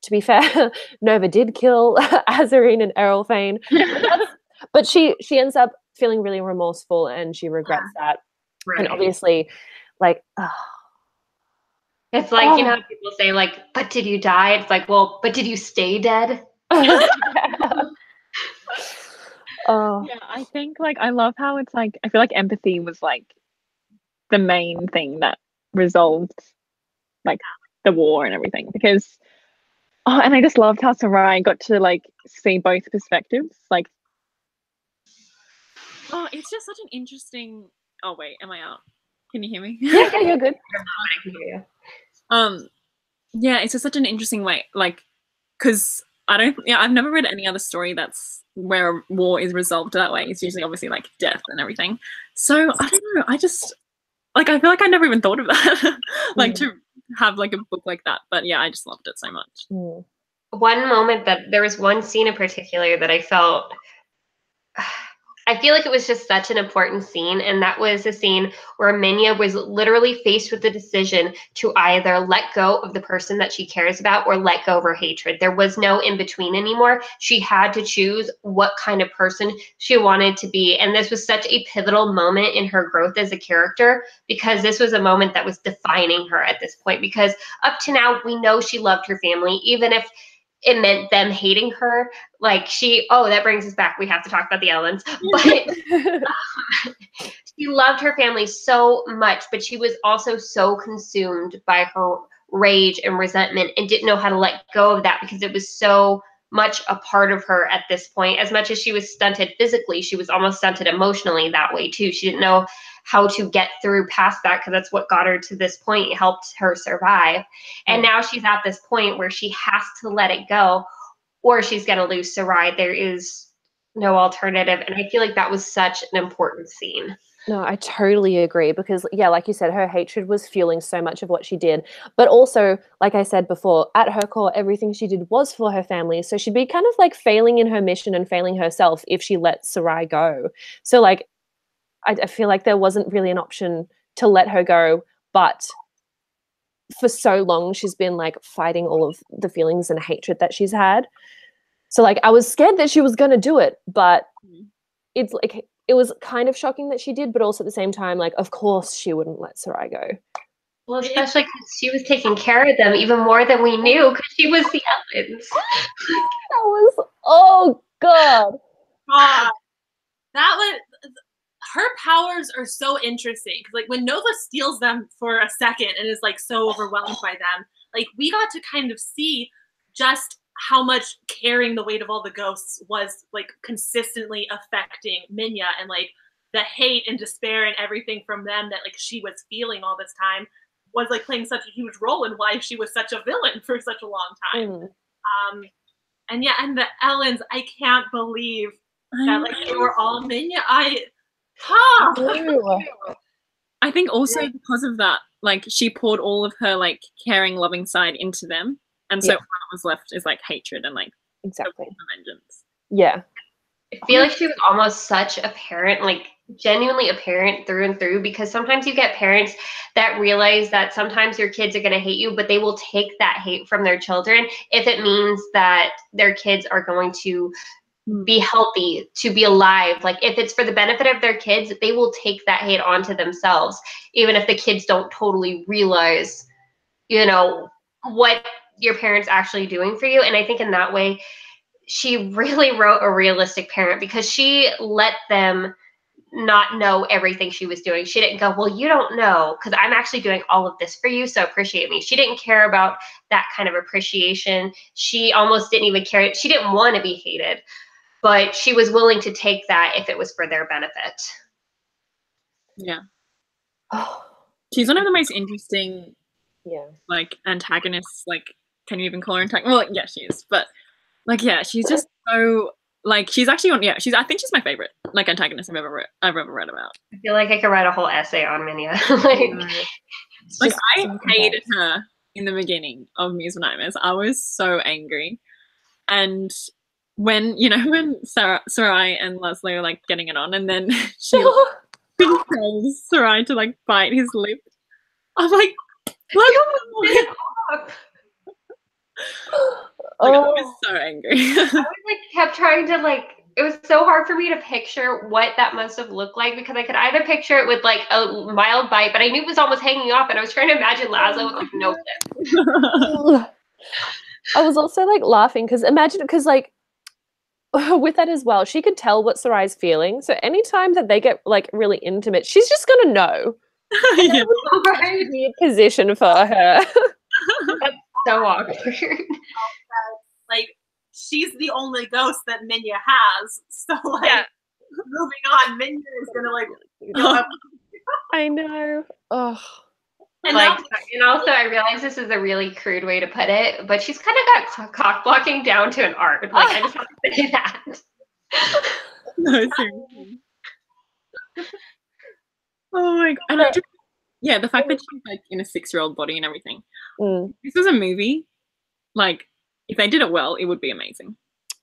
to be fair, Nova did kill Azarine and Errol Fane, but she ends up feeling really remorseful, and she regrets that. Right. And obviously, like, it's like, you know, people say like, but did you die? It's like, well, but did you stay dead? Yeah, I think like I love how it's like, I feel like empathy was like the main thing that resolved like the war and everything, because and I just loved how Sarai got to like see both perspectives. Like, it's just such an interesting. Oh wait, am I out? Can you hear me? Yeah, you're good. I can hear you. Yeah, it's just such an interesting way, like, because I've never read any other story that's where war is resolved that way. It's usually obviously like death and everything. So I don't know. I just like, I feel like I never even thought of that, like to have like a book like that. But yeah, I just loved it so much. One moment that there was one scene in particular that I felt, I feel like it was just such an important scene, and that was a scene where Minya was literally faced with the decision to either let go of the person that she cares about or let go of her hatred. There was no in between anymore. She had to choose what kind of person she wanted to be, and this was such a pivotal moment in her growth as a character, because this was a moment that was defining her at this point, because up to now we know she loved her family, even if it meant them hating her. Like that brings us back. We have to talk about the Ellens. But she loved her family so much, but she was also so consumed by her rage and resentment and didn't know how to let go of that, because it was so much a part of her at this point. As much as she was stunted physically, she was almost stunted emotionally that way too. She didn't know how to get through past that, because that's what got her to this point, helped her survive. And now she's at this point where she has to let it go, or she's going to lose Sarai. There is no alternative. And I feel like that was such an important scene. No, I totally agree, because yeah, like you said, her hatred was fueling so much of what she did. But also, like I said before, at her core, everything she did was for her family. So she'd be kind of like failing in her mission and failing herself if she let Sarai go. So like, I feel like there wasn't really an option to let her go, but for so long she's been like fighting all of the feelings and hatred that she's had. So like I was scared that she was gonna do it, but it's like it was kind of shocking that she did, but also at the same time, like of course she wouldn't let Sarai go. Well, especially because she was taking care of them even more than we knew because she was the Ellens. That was, oh god. God, that was, her powers are so interesting because like when Nova steals them for a second and is like so overwhelmed by them, like we got to kind of see just how much carrying the weight of all the ghosts was like consistently affecting Minya, and like the hate and despair and everything from them that like she was feeling all this time was like playing such a huge role in why she was such a villain for such a long time. And yeah, and the Ellens, I can't believe that like they were all Minya. I think also because of that, like she poured all of her like caring, loving side into them, and so what was left is like hatred and like exactly vengeance. Yeah, I feel like she was almost such a parent, like genuinely a parent through and through, because sometimes you get parents that realize that sometimes your kids are going to hate you, but they will take that hate from their children if it means that their kids are going to be healthy, to be alive. Like if it's for the benefit of their kids, they will take that hate onto themselves, even if the kids don't totally realize, you know, what your parents actually doing for you. And I think in that way, she really wrote a realistic parent because she let them not know everything she was doing. She didn't go, well, you don't know because I'm actually doing all of this for you, so appreciate me. She didn't care about that kind of appreciation. She almost didn't even care. She didn't want to be hated, but she was willing to take that if it was for their benefit. Yeah. She's one of the most interesting like antagonists. Like, can you even call her antagonist? Well, yeah, she is, but like, yeah, she's just so like she's actually on. Yeah, I think she's my favorite like antagonist I've ever read about. I feel like I could write a whole essay on Minya. like I hated her in the beginning of Muse and Nightmares. I was so angry, and when Sarai and Leslie are like getting it on, and then she tells Sarai to like bite his lip. I'm like, I was so angry. I was like kept trying to like, it was so hard for me to picture what that must have looked like because I could either picture it with like a mild bite, but I knew it was almost hanging off, and I was trying to imagine Laszlo with like no lip. I was also like laughing because like with that as well, she could tell what Sarai's feeling. So anytime that they get like really intimate, she's just gonna know. Yeah. Right. Weird position for her. That's so awkward. Like she's the only ghost that Minya has. So like moving on, Minya is gonna like go up. I know. Oh. And also I realize this is a really crude way to put it, but she's kind of got cock blocking down to an art. Like I just have to say that. No, seriously. Oh my god. And the fact that she's like in a 6-year-old body and everything. This was a movie. Like, if they did it well, it would be amazing.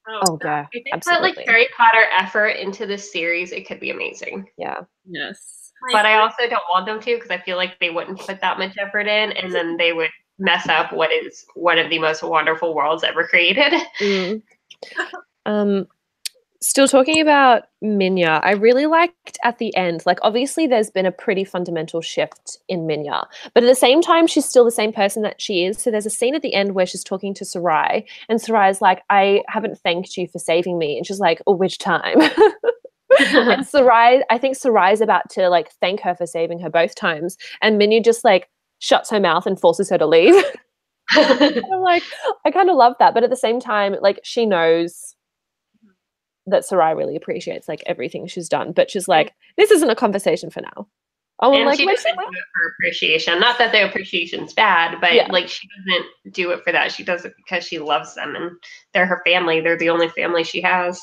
Oh yeah. If they put like Harry Potter effort into this series, it could be amazing. Yeah. Yes. But I also don't want them to because I feel like they wouldn't put that much effort in, and then they would mess up what is one of the most wonderful worlds ever created. Still talking about Minya, I really liked at the end, like obviously there's been a pretty fundamental shift in Minya, but at the same time, she's still the same person that she is. So there's a scene at the end where she's talking to Sarai, and Sarai's like, I haven't thanked you for saving me. And she's like, oh, which time? And I think Sarai's about to like thank her for saving her both times. And Minya just like shuts her mouth and forces her to leave. I'm like, I kind of love that. But at the same time, like she knows that Sarai really appreciates like everything she's done, but she's like, this isn't a conversation for now. Oh, and like, she doesn't do it for appreciation. Not that the appreciation's bad, but like she doesn't do it for that. She does it because she loves them and they're her family. They're the only family she has.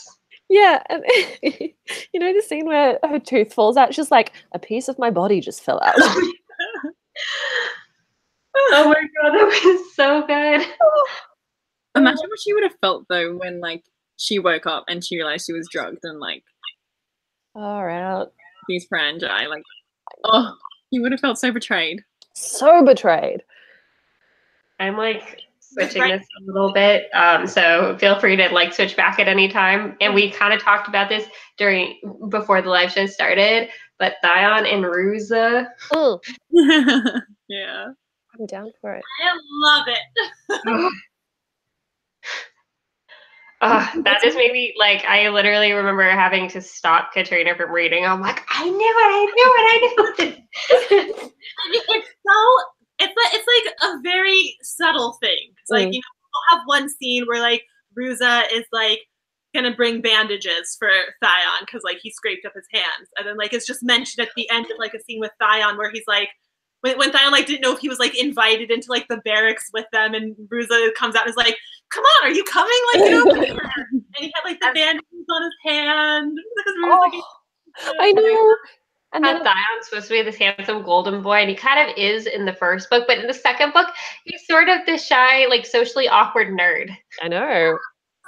Yeah, and you know the scene where her tooth falls out? She's like, a piece of my body just fell out. Oh my god, that was so good. Imagine what she would have felt though when like she woke up and she realized she was drugged and like all right, these frangi, like, oh, you would have felt so betrayed. So betrayed. I'm like switching this a little bit. So feel free to like switch back at any time. And we kind of talked about this before the live show started, but Thayon and Ruza. Oh, Yeah. I'm down for it. I love it. That just made me like, I literally remember having to stop Katrina from reading. I'm like, I knew it. It's like a very subtle thing. It's like, you know, we'll have one scene where like Ruza is like gonna bring bandages for Thayon because like he scraped up his hands, and then like it's just mentioned at the end of like a scene with Thayon where he's like, when Thayon like didn't know if he was like invited into like the barracks with them, and Ruza comes out and is like, "Come on, are you coming?" Like, you know? And he had like the bandages on his hand. I know. And And then Thion's supposed to be this handsome golden boy, and he kind of is in the first book, but in the second book, he's sort of the shy, like socially awkward nerd. I know.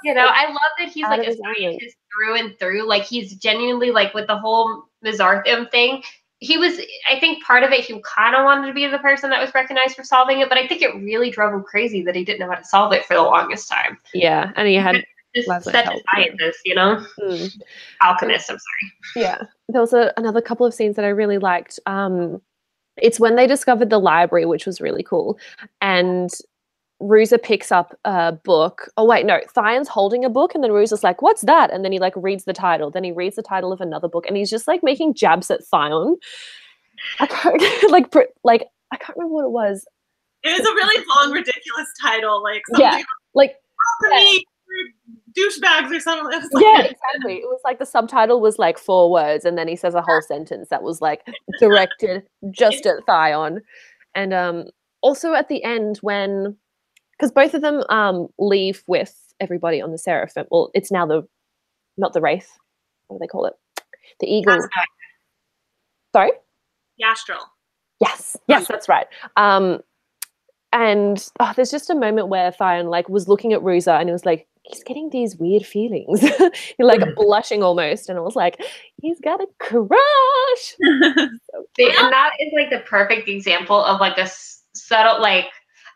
You know, I love that he's Out like of a his element. scientist through and through. Like he's genuinely like with the whole Mazar thing. He was, I think part of it, he kind of wanted to be the person that was recognized for solving it, but I think it really drove him crazy that he didn't know how to solve it for the longest time. Yeah, and he had Just Leslie such help, a scientist, you know? Mm. Alchemist, I'm sorry. Yeah, there was another couple of scenes that I really liked. It's when they discovered the library, which was really cool, and Ruza picks up a book. Oh wait, no, Thion's holding a book, and then Ruza's like, "What's that?" And then he like reads the title. Then he reads the title of another book, and he's just like making jabs at Thion. I can't I can't remember what it was. It was a really long, ridiculous title, like Yeah, something like alchemy, douchebags or something. It was like, yeah, exactly. It was like the subtitle was like 4 words, and then he says a whole sentence that was like directed just at Thion. And also at the end when, because both of them leave with everybody on the Seraphim. Well, it's now not the Wraith. What do they call it? The Eagle. Sorry? Yastral. Yes, that's right. And there's just a moment where Thion like was looking at Ruza and it was like, he's getting these weird feelings. You're like blushing almost, and I was like, he's got a crush. See, and that is like the perfect example of like a subtle, like,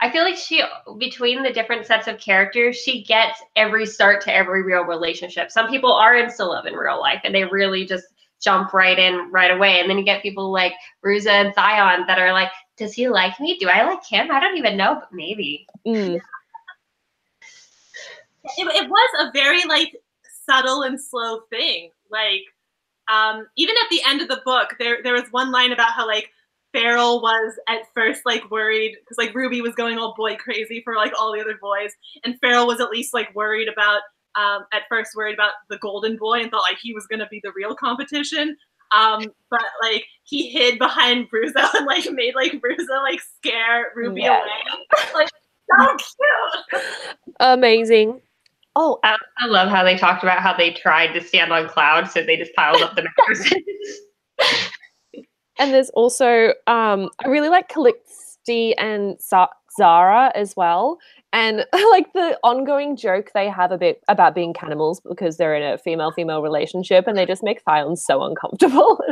I feel like she, between the different sets of characters, she gets every start to every real relationship. Some people are insta love in real life and they really just jump right in right away. And then you get people like Ruza and Thayon that are like, does he like me? Do I like him? I don't even know, but maybe. It was a very like subtle and slow thing. Like even at the end of the book, there was one line about how like Farrell was at first like worried because like Ruby was going all boy crazy for like all the other boys, and Farrell was at least like worried about the golden boy and thought like he was gonna be the real competition. But like he hid behind Ruza and like made like Ruza like scare Ruby away. Like so cute. Amazing. Oh, I love how they talked about how they tried to stand on clouds, so they just piled up the mattresses. And there's also I really like Calixte and Zara as well. And like the ongoing joke they have a bit about being cannibals because they're in a female-female relationship and they just make Thion so uncomfortable.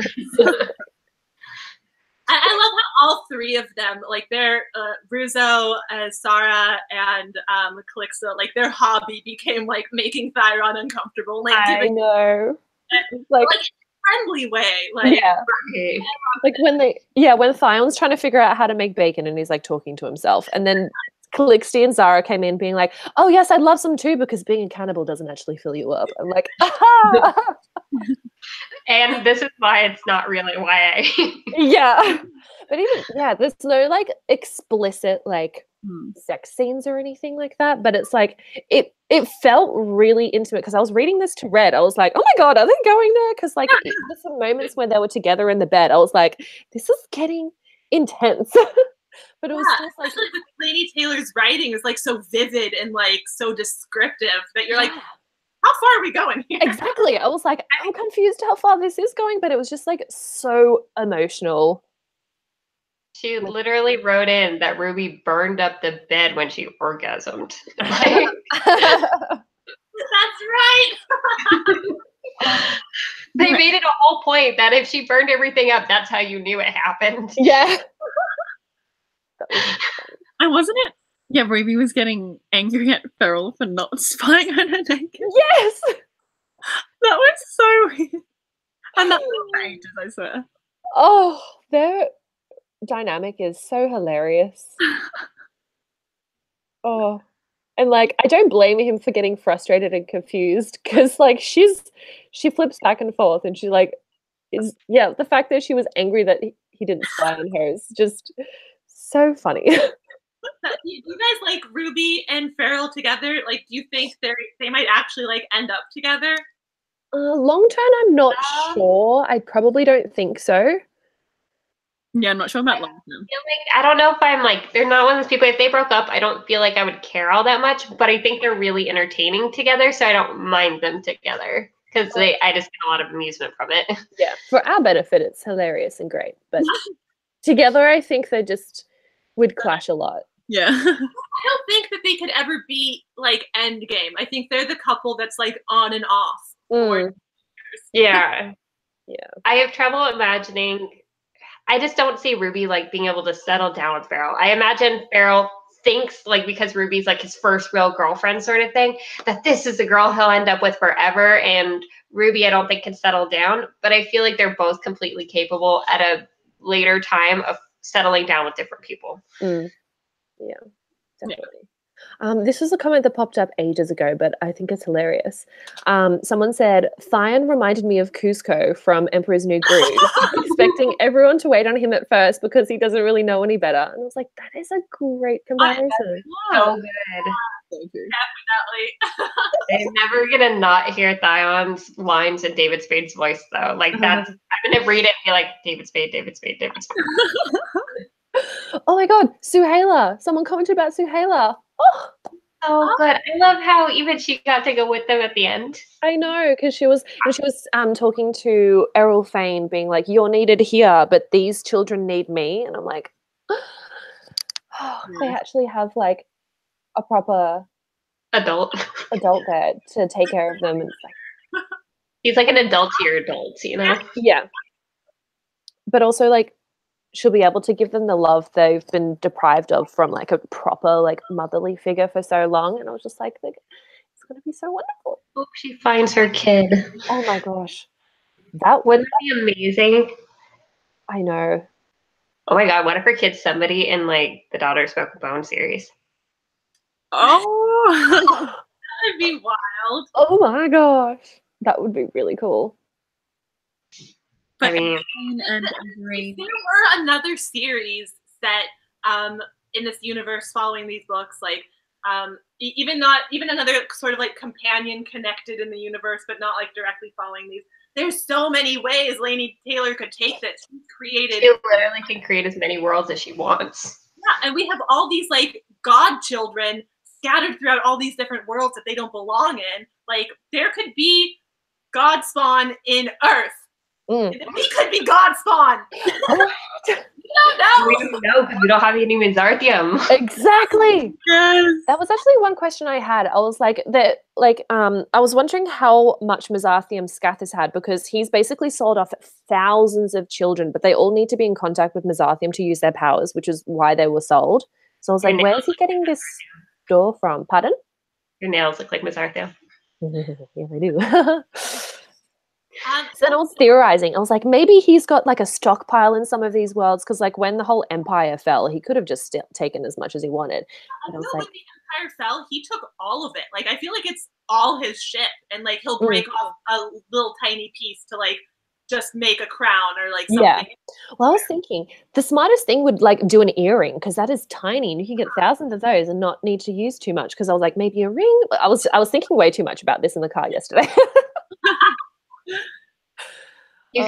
I love how all three of them, like their Ruzo, Sarah, and Calixte, like their hobby became like making Thion uncomfortable. Like I know. Like in a friendly way. Like yeah. Like when Thion's trying to figure out how to make bacon and he's like talking to himself, and then Calixte and Zara came in being like, oh yes, I'd love some too because being a cannibal doesn't actually fill you up. I'm like, aha! And this is why it's not really YA. Yeah. But even, there's no like explicit like sex scenes or anything like that. But it's like, it felt really intimate because I was reading this to Red. I was like, oh my God, are they going there? Because like there's some moments where they were together in the bed. I was like, this is getting intense. But it was just like Laini Taylor's writing is like so vivid and like so descriptive that you're like, how far are we going here? Exactly. I was like, I'm confused how far this is going, but it was just like so emotional. She literally wrote in that Ruby burned up the bed when she orgasmed. That's right. They made it a whole point that if she burned everything up, that's how you knew it happened. Yeah. And wasn't it Yeah, Ruby was getting angry at Feral for not spying on her naked. Yes. That was so weird. And that was for ages, I swear. Oh, their dynamic is so hilarious. Oh, and like I don't blame him for getting frustrated and confused because like she flips back and forth and she like is the fact that she was angry that he didn't spy on her is just so funny. Do you guys like Ruby and Farrell together? Like, do you think they might actually like end up together? Long term, I'm not sure. I probably don't think so. Yeah, I'm not sure about long term. I don't know if I'm like, they're not one of those people. If they broke up, I don't feel like I would care all that much. But I think they're really entertaining together, so I don't mind them together because I just get a lot of amusement from it. Yeah, for our benefit, it's hilarious and great. But together, I think they just would clash a lot. Yeah. I don't think that they could ever be like endgame. I think they're the couple that's like on and off. Yeah. Yeah. I have trouble imagining. I just don't see Ruby like being able to settle down with Farrell. I imagine Farrell thinks like because Ruby's like his first real girlfriend sort of thing, that this is the girl he'll end up with forever. And Ruby, I don't think can settle down, but I feel like they're both completely capable at a later time of settling down with different people. Yeah, definitely. This was a comment that popped up ages ago, but I think it's hilarious. Someone said, Theon reminded me of Cusco from Emperor's New Groove, expecting everyone to wait on him at first because he doesn't really know any better. And I was like, that is a great comparison. So good. Definitely. I'm never gonna not hear Thion's lines in David Spade's voice though. Like that's I'm gonna read it and be like, David Spade, David Spade, David Spade. Oh my god, Suhaila. Someone commented about Suhaila. Oh, good. I love how even she got to go with them at the end. I know, because she was talking to Errol Fane, being like, "You're needed here, but these children need me," and I'm like, oh, they actually have like a proper Adult there to take care of them, and it's like he's like an adult to your adults, you know? Yeah, but also like she'll be able to give them the love they've been deprived of from like a proper like motherly figure for so long, and I was just like it's gonna be so wonderful. Hope she finds her kid. Oh my gosh, that wouldn't be amazing. I know. Oh my god, what if her kid's somebody in like the Daughter of Smoke and Bone series? Oh, that would be wild. Oh my gosh, that would be really cool. I mean, if there were another series set in this universe following these books, like even another sort of like companion connected in the universe, but not like directly following these. There's so many ways Laini Taylor could take this. She's created. She literally can create as many worlds as she wants. Yeah, and we have all these like godchildren scattered throughout all these different worlds that they don't belong in. Like there could be God spawn in Earth. We could be God spawn. We don't know. We don't know because we don't have any Mazarthium. Exactly. Yes. That was actually one question I had. I was like I was wondering how much Mazarthium Scath has had, because he's basically sold off thousands of children, but they all need to be in contact with Mazarthium to use their powers, which is why they were sold. So I was like, where is he getting this door from? Pardon? Your nails look like Mazarthium. Yeah, they do. So then I was theorizing. I was like, maybe he's got like a stockpile in some of these worlds, because like when the whole empire fell, he could have just taken as much as he wanted. And I was like, when the empire fell, he took all of it. Like I feel like it's all his ship, and like he'll break off a little tiny piece to like just make a crown or like something. Yeah. Well, I was thinking the smartest thing would like do an earring, because that is tiny and you can get thousands of those and not need to use too much. Because I was like, maybe a ring. I was thinking way too much about this in the car yesterday. You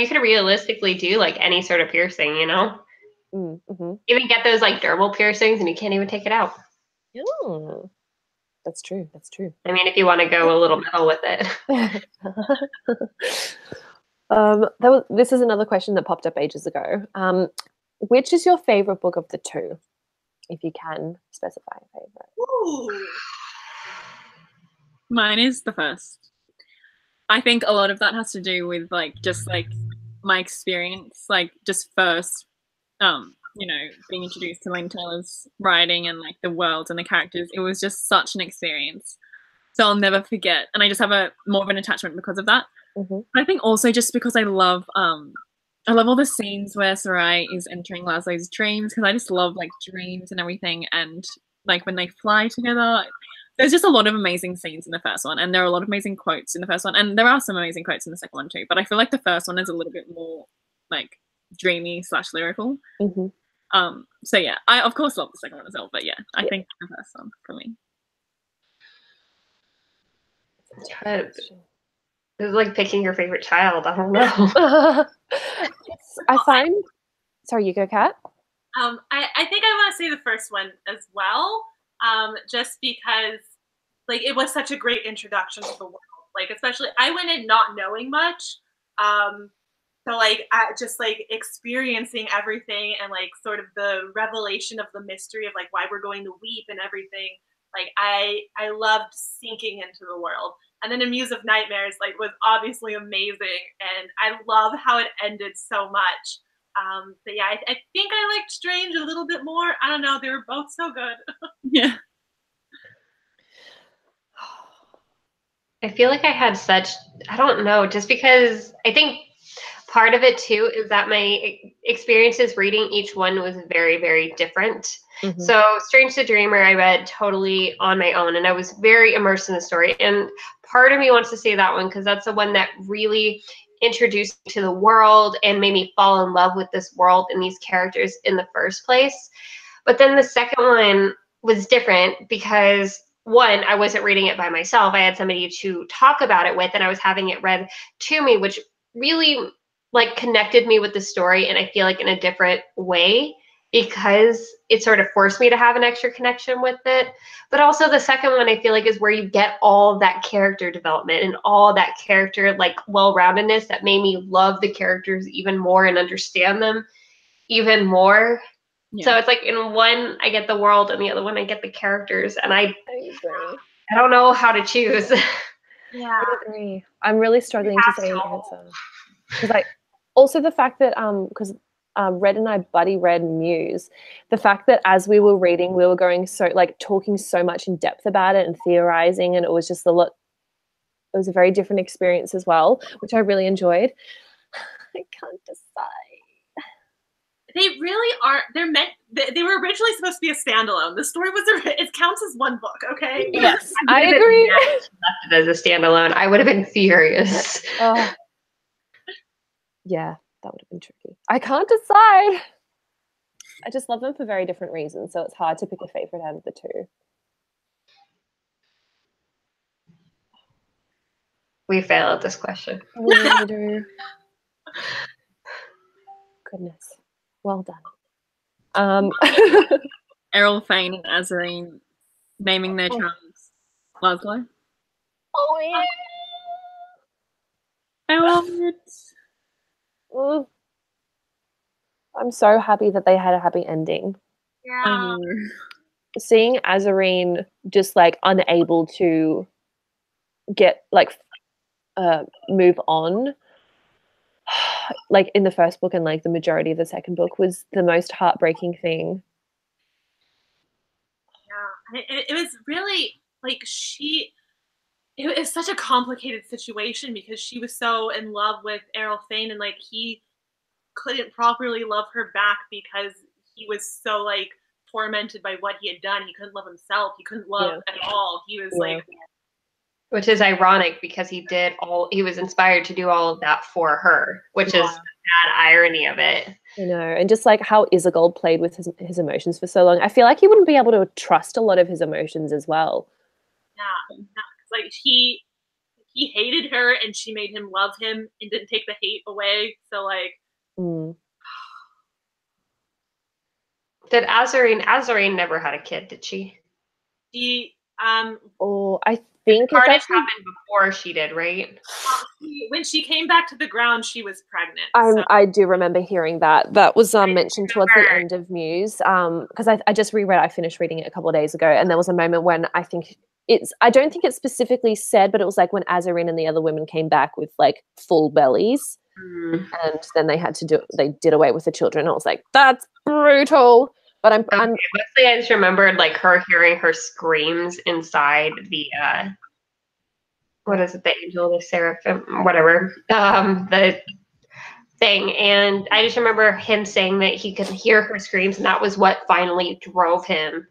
could realistically do like any sort of piercing, you know? Even get those like dermal piercings and you can't even take it out. Oh, that's true. I mean, if you want to go a little metal with it. This is another question that popped up ages ago. Which is your favorite book of the two, if you can specify a favorite? Ooh. Mine is the first. I think a lot of that has to do with like just like my experience, like just first you know, being introduced to Laini Taylor's writing and like the world and the characters. It was just such an experience. So I'll never forget. And I just have more of an attachment because of that. Mm-hmm. But I think also just because I love all the scenes where Sarai is entering Laszlo's dreams, because I just love like dreams and everything, and like when they fly together. There's just a lot of amazing scenes in the first one, and there are a lot of amazing quotes in the first one, and there are some amazing quotes in the second one too. But I feel like the first one is a little bit more like dreamy / lyrical. Mm-hmm. So yeah, I of course love the second one as well, but yeah, I think the first one for me. This is like picking your favorite child. I don't know. I find. Sorry, you go, Kat. I think I want to say the first one as well, just because like it was such a great introduction to the world. Like especially, I went in not knowing much, so like just like experiencing everything and like sort of the revelation of the mystery of like why we're going to weep and everything. Like I loved sinking into the world. And then A Muse of Nightmares like was obviously amazing, and I love how it ended so much. But yeah, I think I liked Strange a little bit more. I don't know, they were both so good. Yeah. I feel like I had such, I don't know, just because I think part of it too is that my experiences reading each one was very, very different. Mm-hmm. So Strange the Dreamer, I read totally on my own, and I was very immersed in the story. And part of me wants to say that one because that's the one that really introduced me to the world and made me fall in love with this world and these characters in the first place. But then the second one was different because one, I wasn't reading it by myself. I had somebody to talk about it with, and I was having it read to me, which really like connected me with the story. And I feel like in a different way, because it sort of forced me to have an extra connection with it. But also the second one, I feel like, is where you get all that character development and all that character, like, well-roundedness that made me love the characters even more and understand them even more. Yeah. So it's like in one, I get the world, and the other one, I get the characters. And I don't know how to choose. Yeah, I agree. I'm really struggling to say an answer. Because also the fact that, because Red and I buddy read Muse, the fact that as we were reading, we were going so like talking so much in depth about it and theorizing, and it was just a lot. It was a very different experience as well, which I really enjoyed. I can't decide. They really are. They're meant. They were originally supposed to be a standalone. The story was. It counts as one book. Okay. Yes, I agree. Left it as a standalone, I would have been furious. Oh. Yeah. That would have been tricky. I can't decide. I just love them for very different reasons, so it's hard to pick a favorite out of the two. We fail at this question. We really do. Goodness. Well done. Errol, Fane, and Azarine naming their child Laszlo. Oh, yeah. I love it. I'm so happy that they had a happy ending. Yeah. Seeing Azarine just like unable to get like move on, like in the first book and like the majority of the second book, was the most heartbreaking thing. Yeah, it was really like it was such a complicated situation because she was so in love with Errol Fane, and like he couldn't properly love her back because he was so like tormented by what he had done. He couldn't love himself. He couldn't love at all. He was like, which is ironic because he was inspired to do all of that for her, which is the bad irony of it. You know, and just like how Isagold played with his emotions for so long. I feel like he wouldn't be able to trust a lot of his emotions as well. Yeah. Like he hated her and she made him love him and didn't take the hate away. So like Did Azarine never had a kid, did she? She I think it happened before she did, right? When she came back to the ground, she was pregnant. I do remember hearing that. That was mentioned towards the end of Muse. Because I just reread. I finished reading it a couple of days ago, and there was a moment when I don't think it's specifically said, but it was like when Azarine and the other women came back with like full bellies. and then they did away with the children. I was like, that's brutal. But I'm mostly I just remembered like her hearing her screams inside the what is it, the angel, the seraphim, whatever, the thing. And I just remember him saying that he could hear her screams, and that was what finally drove him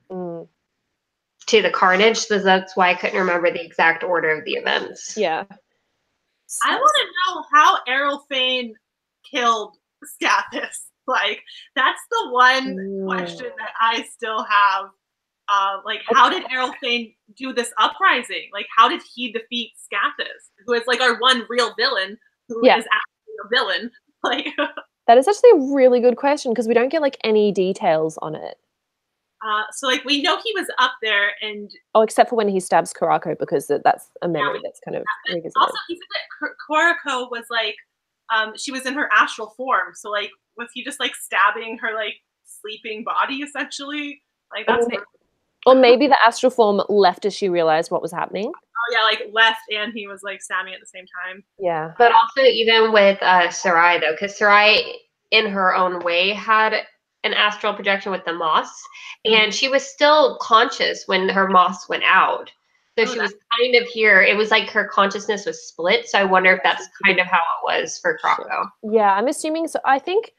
to the carnage. So that's why I couldn't remember the exact order of the events. Yeah. I want to know how Errol Fane killed Scathis. Like, that's the one question that I still have. Like, how did Errol Fane do this uprising? Like, how did he defeat Scathis, who is like our one real villain, who is actually a villain? Like, that is actually a really good question, because we don't get like any details on it. So like we know he was up there, and except for when he stabs Kurako, because that's a memory that's kind of revisited. Also, he said that Kurako was like, she was in her astral form. So like, was he just like stabbing her like sleeping body essentially? Like that's. Or maybe the astral form left as she realized what was happening. Oh yeah, like left, and he was like stabbing at the same time. Yeah. But also even with Sarai though, because Sarai in her own way had an astral projection with the moss, and she was still conscious when her moss went out. So she was kind of here. It was like her consciousness was split. So I wonder if that's kind of how it was for Kurako. Yeah, I'm assuming so. I think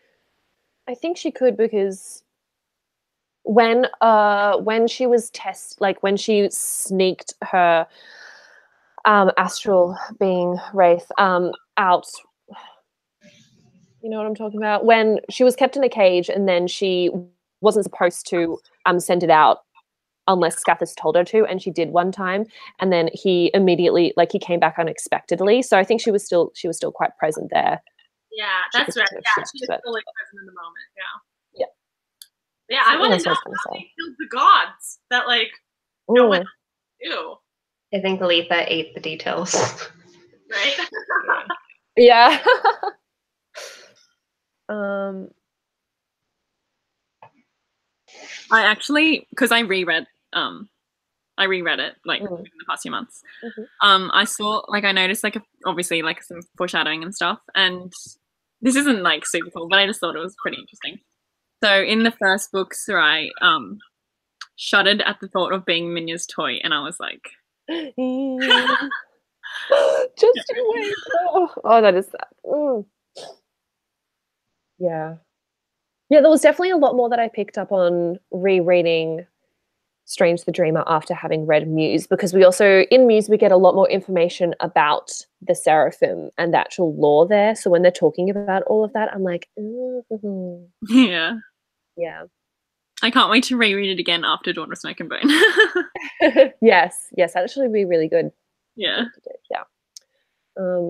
she could, because when she was when she sneaked her astral being Wraith out, you know what I'm talking about? When she was kept in a cage, and then she wasn't supposed to send it out unless Scathis told her to, and she did one time, and then he immediately, like, he came back unexpectedly. So I think she was still quite present there. Yeah, that's right. Yeah, she was still like present in the moment. Yeah. Yeah, I want to know how they killed the gods. That like no one knew. I think Letha ate the details. Right? Yeah. I actually, because I reread it like in the past few months. I saw, like, I noticed like obviously like some foreshadowing and stuff, and this isn't like super cool, but I just thought it was pretty interesting. So in the first book, Sarai shuddered at the thought of being Minya's toy, and I was like, just you wait. Oh, that is sad. Yeah, there was definitely a lot more that I picked up on rereading Strange the Dreamer after having read Muse, because we also, in Muse, we get a lot more information about the Seraphim and the actual lore there. So when they're talking about all of that, I'm like, yeah. I can't wait to reread it again after Dawn of Smoke and Bone. Yes, that'd actually be really good. Yeah.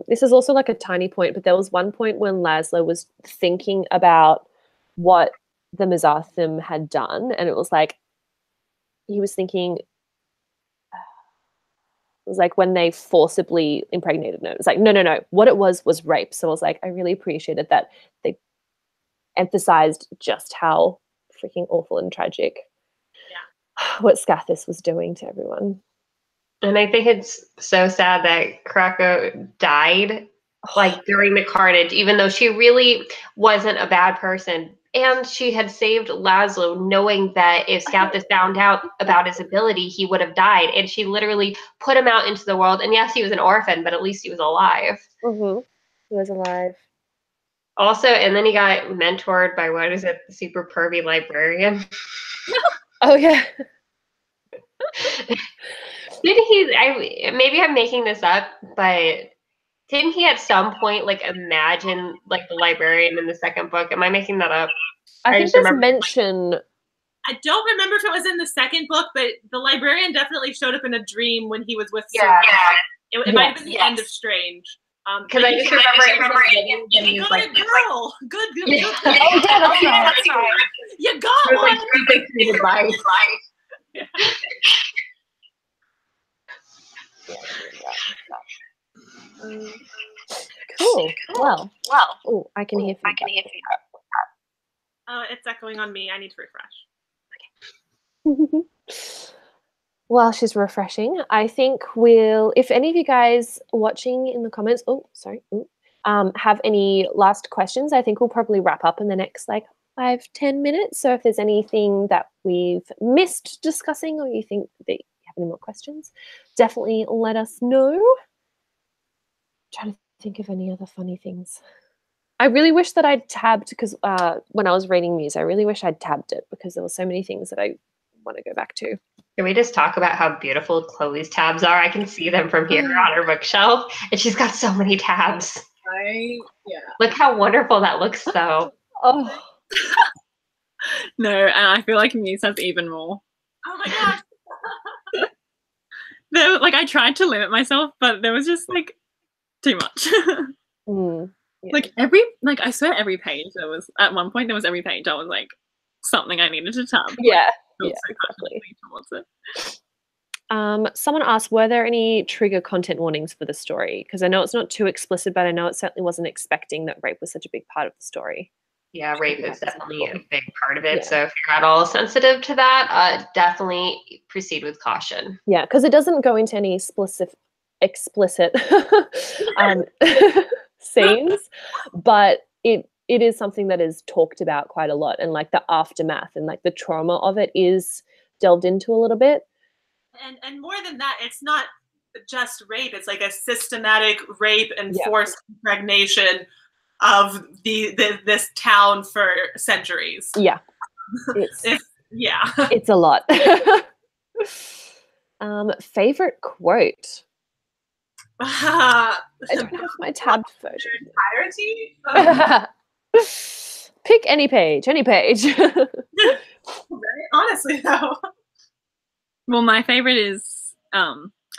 This is also like a tiny point, but there was one point when Laszlo was thinking about what the Mazar had done, and it was like, he was thinking, it was like when they forcibly impregnated her. It was like, no, what it was rape. So I was like, I really appreciated that they emphasized just how freaking awful and tragic what Scathis was doing to everyone. And I think it's so sad that Kurako died like during the carnage, even though she really wasn't a bad person. And she had saved Laszlo, knowing that if Scathis found out about his ability, he would have died. And she literally put him out into the world. And yes, he was an orphan, but at least he was alive. He was alive. Also, and then he got mentored by, what is it, the super pervy librarian? Oh, yeah. Didn't he, maybe I'm making this up, but didn't he at some point like imagine like the librarian in the second book? Am I making that up? I think there's mention. I don't remember if it was in the second book, but the librarian definitely showed up in a dream when he was with Sarai. It might have been the end of Strange. Because I just remember you got a girl. Good. Oh, yeah, that's right. You got one. Cool. Well. Oh, I can hear feedback. It's echoing on me. I need to refresh. Okay. While she's refreshing, I think if any of you guys watching in the comments, have any last questions, I think we'll probably wrap up in the next like 5-10 minutes. So if there's anything that we've missed discussing, or you think that you have any more questions, definitely let us know. I'm trying to think of any other funny things. I really wish that I'd tabbed, because when I was reading Muse, I really wish I'd tabbed it, because there were so many things that I want to go back to. Can we just talk about how beautiful Chloe's tabs are? I can see them from here on her bookshelf, and she's got so many tabs. Yeah. Look how wonderful that looks, though. Oh. No, and I feel like Muse has even more. Oh my gosh. Like, I tried to limit myself, but there was just like too much. Yeah. Like I swear every page there was, at one point there was every page I was like something I needed to tab. Yeah. Like, Yeah, so exactly. towards it. Someone asked, were there any trigger content warnings for the story? Because I know it's not too explicit, but I know it certainly wasn't expecting that rape was such a big part of the story. Yeah, rape is definitely a big part of it. Yeah. So if you're at all sensitive to that, definitely proceed with caution. Yeah, because it doesn't go into any explicit scenes, but it is something that is talked about quite a lot, and like the aftermath and like the trauma of it is delved into a little bit. And more than that, it's not just rape. It's like a systematic rape and forced impregnation of this town for centuries. Yeah. It's a lot. Favorite quote? I don't have my tabbed version. Entirety? Pick any page. Right? Honestly, though. Well, my favorite is I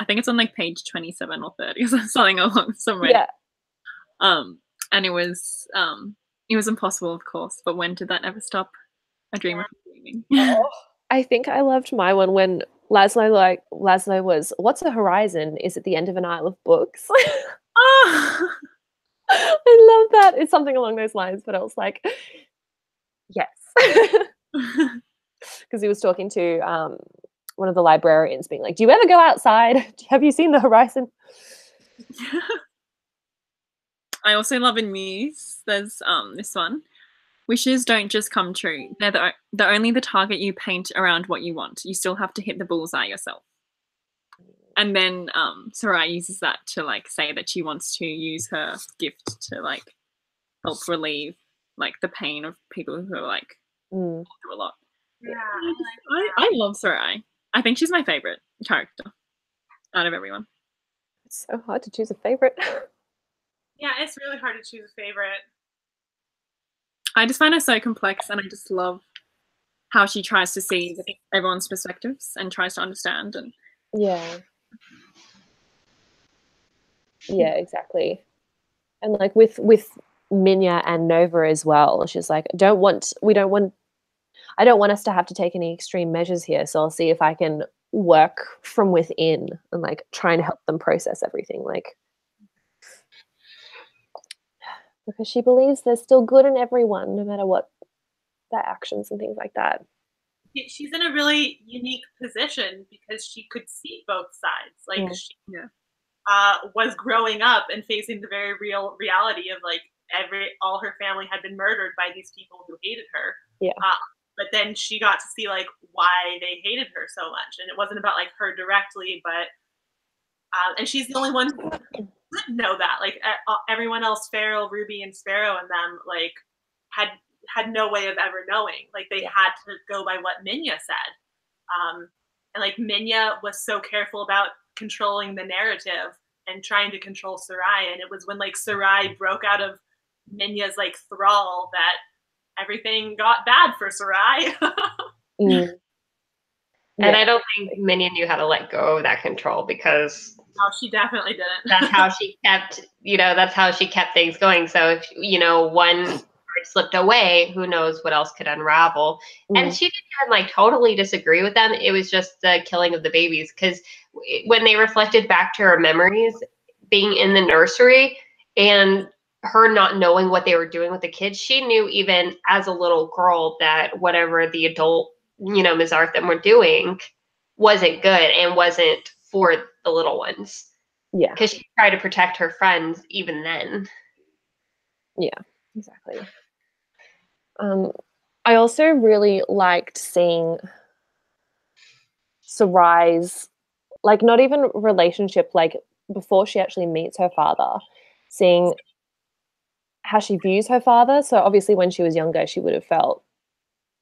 think it's on like page 27 or 30 or something along somewhere. Yeah. And it was impossible, of course, but when did that ever stop? A dream of dreaming. I think I loved my one when Laszlo was, what's a horizon? Is it the end of an aisle of books? Oh. I love that. It's something along those lines, but I was like, yes. Because he was talking to one of the librarians, being like, do you ever go outside? Have you seen the horizon? I also love in Muse, there's this one. Wishes don't just come true. They're only the target you paint around what you want. You still have to hit the bullseye yourself. And then Sarai uses that to like say that she wants to use her gift to like help relieve like the pain of people who are like going through a lot. Yeah. I love Sarai. I think she's my favorite character out of everyone. It's so hard to choose a favorite. Yeah, it's really hard to choose a favorite. I just find her so complex, and I just love how she tries to see everyone's perspectives and tries to understand. And yeah, exactly. And like with Minya and Nova as well, she's like, I don't want us to have to take any extreme measures here, so I'll see if I can work from within and like try and help them process everything, like, because she believes there's still good in everyone, no matter what their actions and things like that. She's in a really unique position because she could see both sides. Like she was growing up and facing the very real reality of like all her family had been murdered by these people who hated her. Yeah. But then she got to see like why they hated her so much, and it wasn't about like her directly, but and she's the only one who didn't know that. Like everyone else, Farrell, Ruby, and Sparrow, and them like had no way of ever knowing. Like they had to go by what Minya said, and like Minya was so careful about controlling the narrative and trying to control Sarai, and it was when like Sarai broke out of Minya's like thrall that everything got bad for Sarai. And I don't think Minya knew how to let go of that control, because she definitely didn't. That's how she kept, that's how she kept things going. So if, one part slipped away, who knows what else could unravel. And she didn't even like totally disagree with them. It was just the killing of the babies, because when they reflected back to her memories, being in the nursery and her not knowing what they were doing with the kids, she knew even as a little girl that whatever the adult, Mazar them were doing wasn't good and wasn't for the little ones. Yeah. Because she tried to protect her friends even then. Yeah, exactly. I also really liked seeing Sarai's, like, not even relationship, like before she actually meets her father, seeing how she views her father. So obviously when she was younger, she would have felt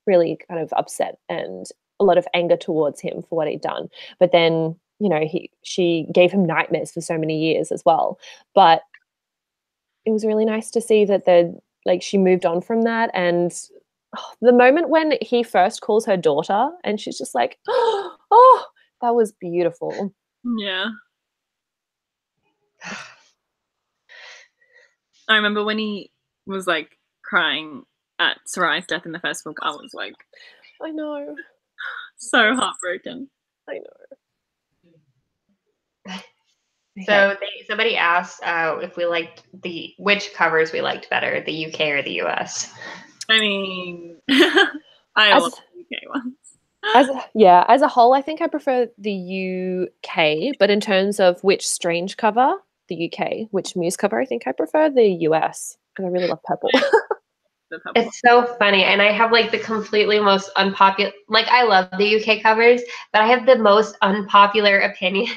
really kind of upset and a lot of anger towards him for what he'd done. But then, you know, she gave him nightmares for so many years as well. But it was really nice to see that she moved on from that. And the moment when he first calls her daughter and she's just like, oh, that was beautiful. Yeah. I remember when he was like crying at Sarai's death in the first book, I was like, I know. So heartbroken. I know. So somebody asked if we liked which covers we liked better, the UK or the US. I mean, I love the UK ones. As a whole, I think I prefer the UK, but in terms of which Strange cover, the UK, which Muse cover, I think I prefer the US because I really love purple. It's so funny, and I have like the completely most unpopular, like I love the UK covers, but I have the most unpopular opinion.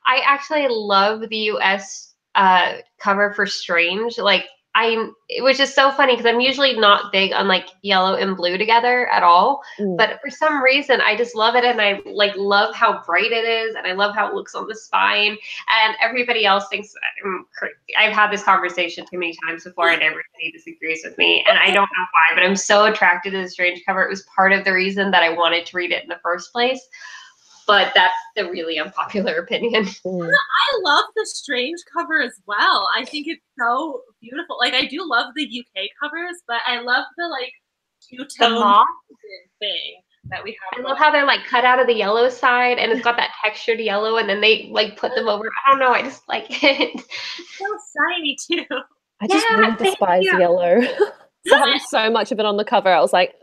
I actually love the US cover for Strange. Like it was just so funny because I'm usually not big on like yellow and blue together at all, but for some reason I just love it, and I like love how bright it is, and I love how it looks on the spine, and everybody else thinks I'm crazy. I've had this conversation too many times before, and everybody disagrees with me, and I don't know why, but I'm so attracted to the Strange cover. It was part of the reason that I wanted to read it in the first place. But that's the really unpopular opinion. I love the Strange cover as well. I think it's so beautiful. Like, I do love the UK covers, but I love the like two-tone thing that we have. I love how they're like cut out of the yellow side, and it's got that textured yellow, and then they like put them over. I don't know. I just like it. So shiny too. I just really despise yellow. So having so much of it on the cover, I was like,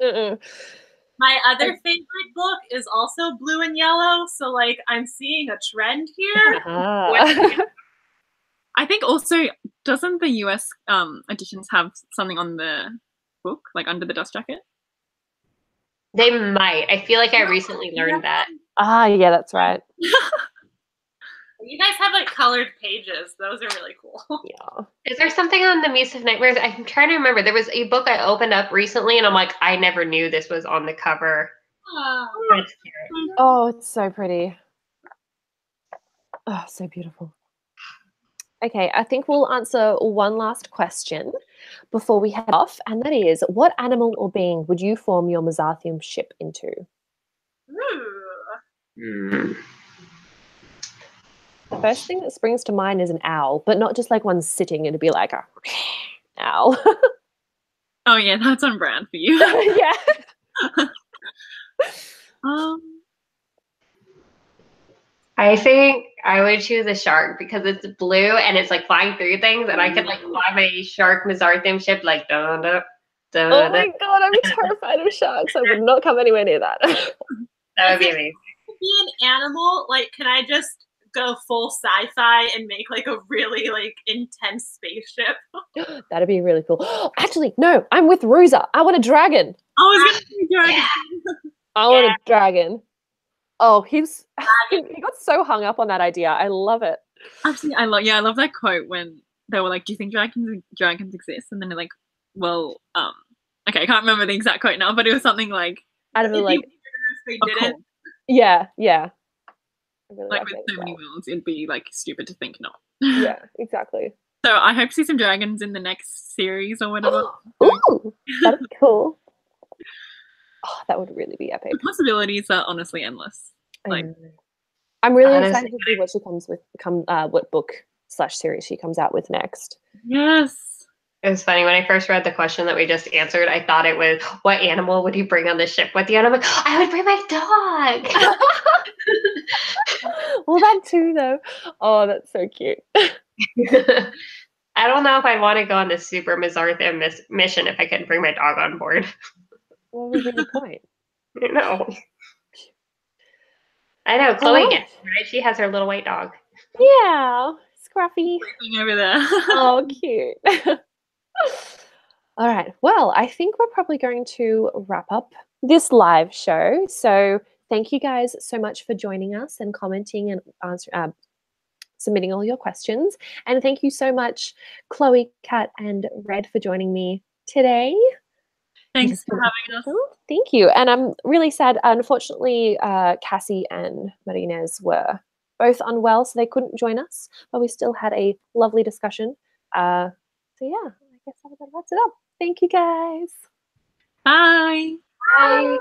My other favorite book is also blue and yellow, so like I'm seeing a trend here. I think also, doesn't the US editions have something on the book, like under the dust jacket? They might. I feel like I recently learned that. Yeah, that's right. You guys have like colored pages. Those are really cool. Yeah. Is there something on the Muse of Nightmares? I'm trying to remember. There was a book I opened up recently, and I'm like, I never knew this was on the cover. Oh, it's so pretty. Oh, so beautiful. Okay, I think we'll answer one last question before we head off, and that is, what animal or being would you form your Mazar-themed ship into? The first thing that springs to mind is an owl, but not just like one sitting. It'd be like a owl. Oh yeah, that's on brand for you. Yeah. I think I would choose a shark because it's blue and it's like flying through things, and I could like fly my shark Mazar-themed ship like da da da. Oh my god, I'm terrified of sharks. I would not come anywhere near that. That would be amazing. To be an animal, like, can I just go full sci-fi and make like a really like intense spaceship? That'd be really cool. Actually, no, I'm with Ruza. I want a dragon. I was gonna say dragon. Yeah. I want a dragon. Oh, he got so hung up on that idea. I love it. Absolutely, I love that quote when they were like, "Do you think dragons exist?" And then they're like, "Well, okay, I can't remember the exact quote now, but it was something like, out of the like, they didn't." Yeah. Really like with so many worlds, it'd be like stupid to think not. Yeah, exactly. So I hope to see some dragons in the next series or whatever. Ooh, that'd be cool. Oh, that would really be epic. The possibilities are honestly endless. Like, I'm really excited to see what she what book / series she comes out with next. Yes. It was funny when I first read the question that we just answered. I thought it was, what animal would you bring on the ship with you? And I'm like, I would bring my dog. Well, that too, though. Oh, that's so cute. I don't know if I'd want to go on this super Mazar-themed mission if I couldn't bring my dog on board. What would be the point? I know. Chloe gets it, right? She has her little white dog. Yeah, Scruffy. Over there. Oh, cute. All right. Well, I think we're probably going to wrap up this live show. So thank you guys so much for joining us and commenting and submitting all your questions. And thank you so much, Chloe, Kat, and Red for joining me today. Thanks for having us. Thank you. And I'm really sad. Unfortunately, Cassie and Martinez were both unwell, so they couldn't join us, but we still had a lovely discussion. So yeah, I guess that wraps it up. Thank you guys. Bye. Bye.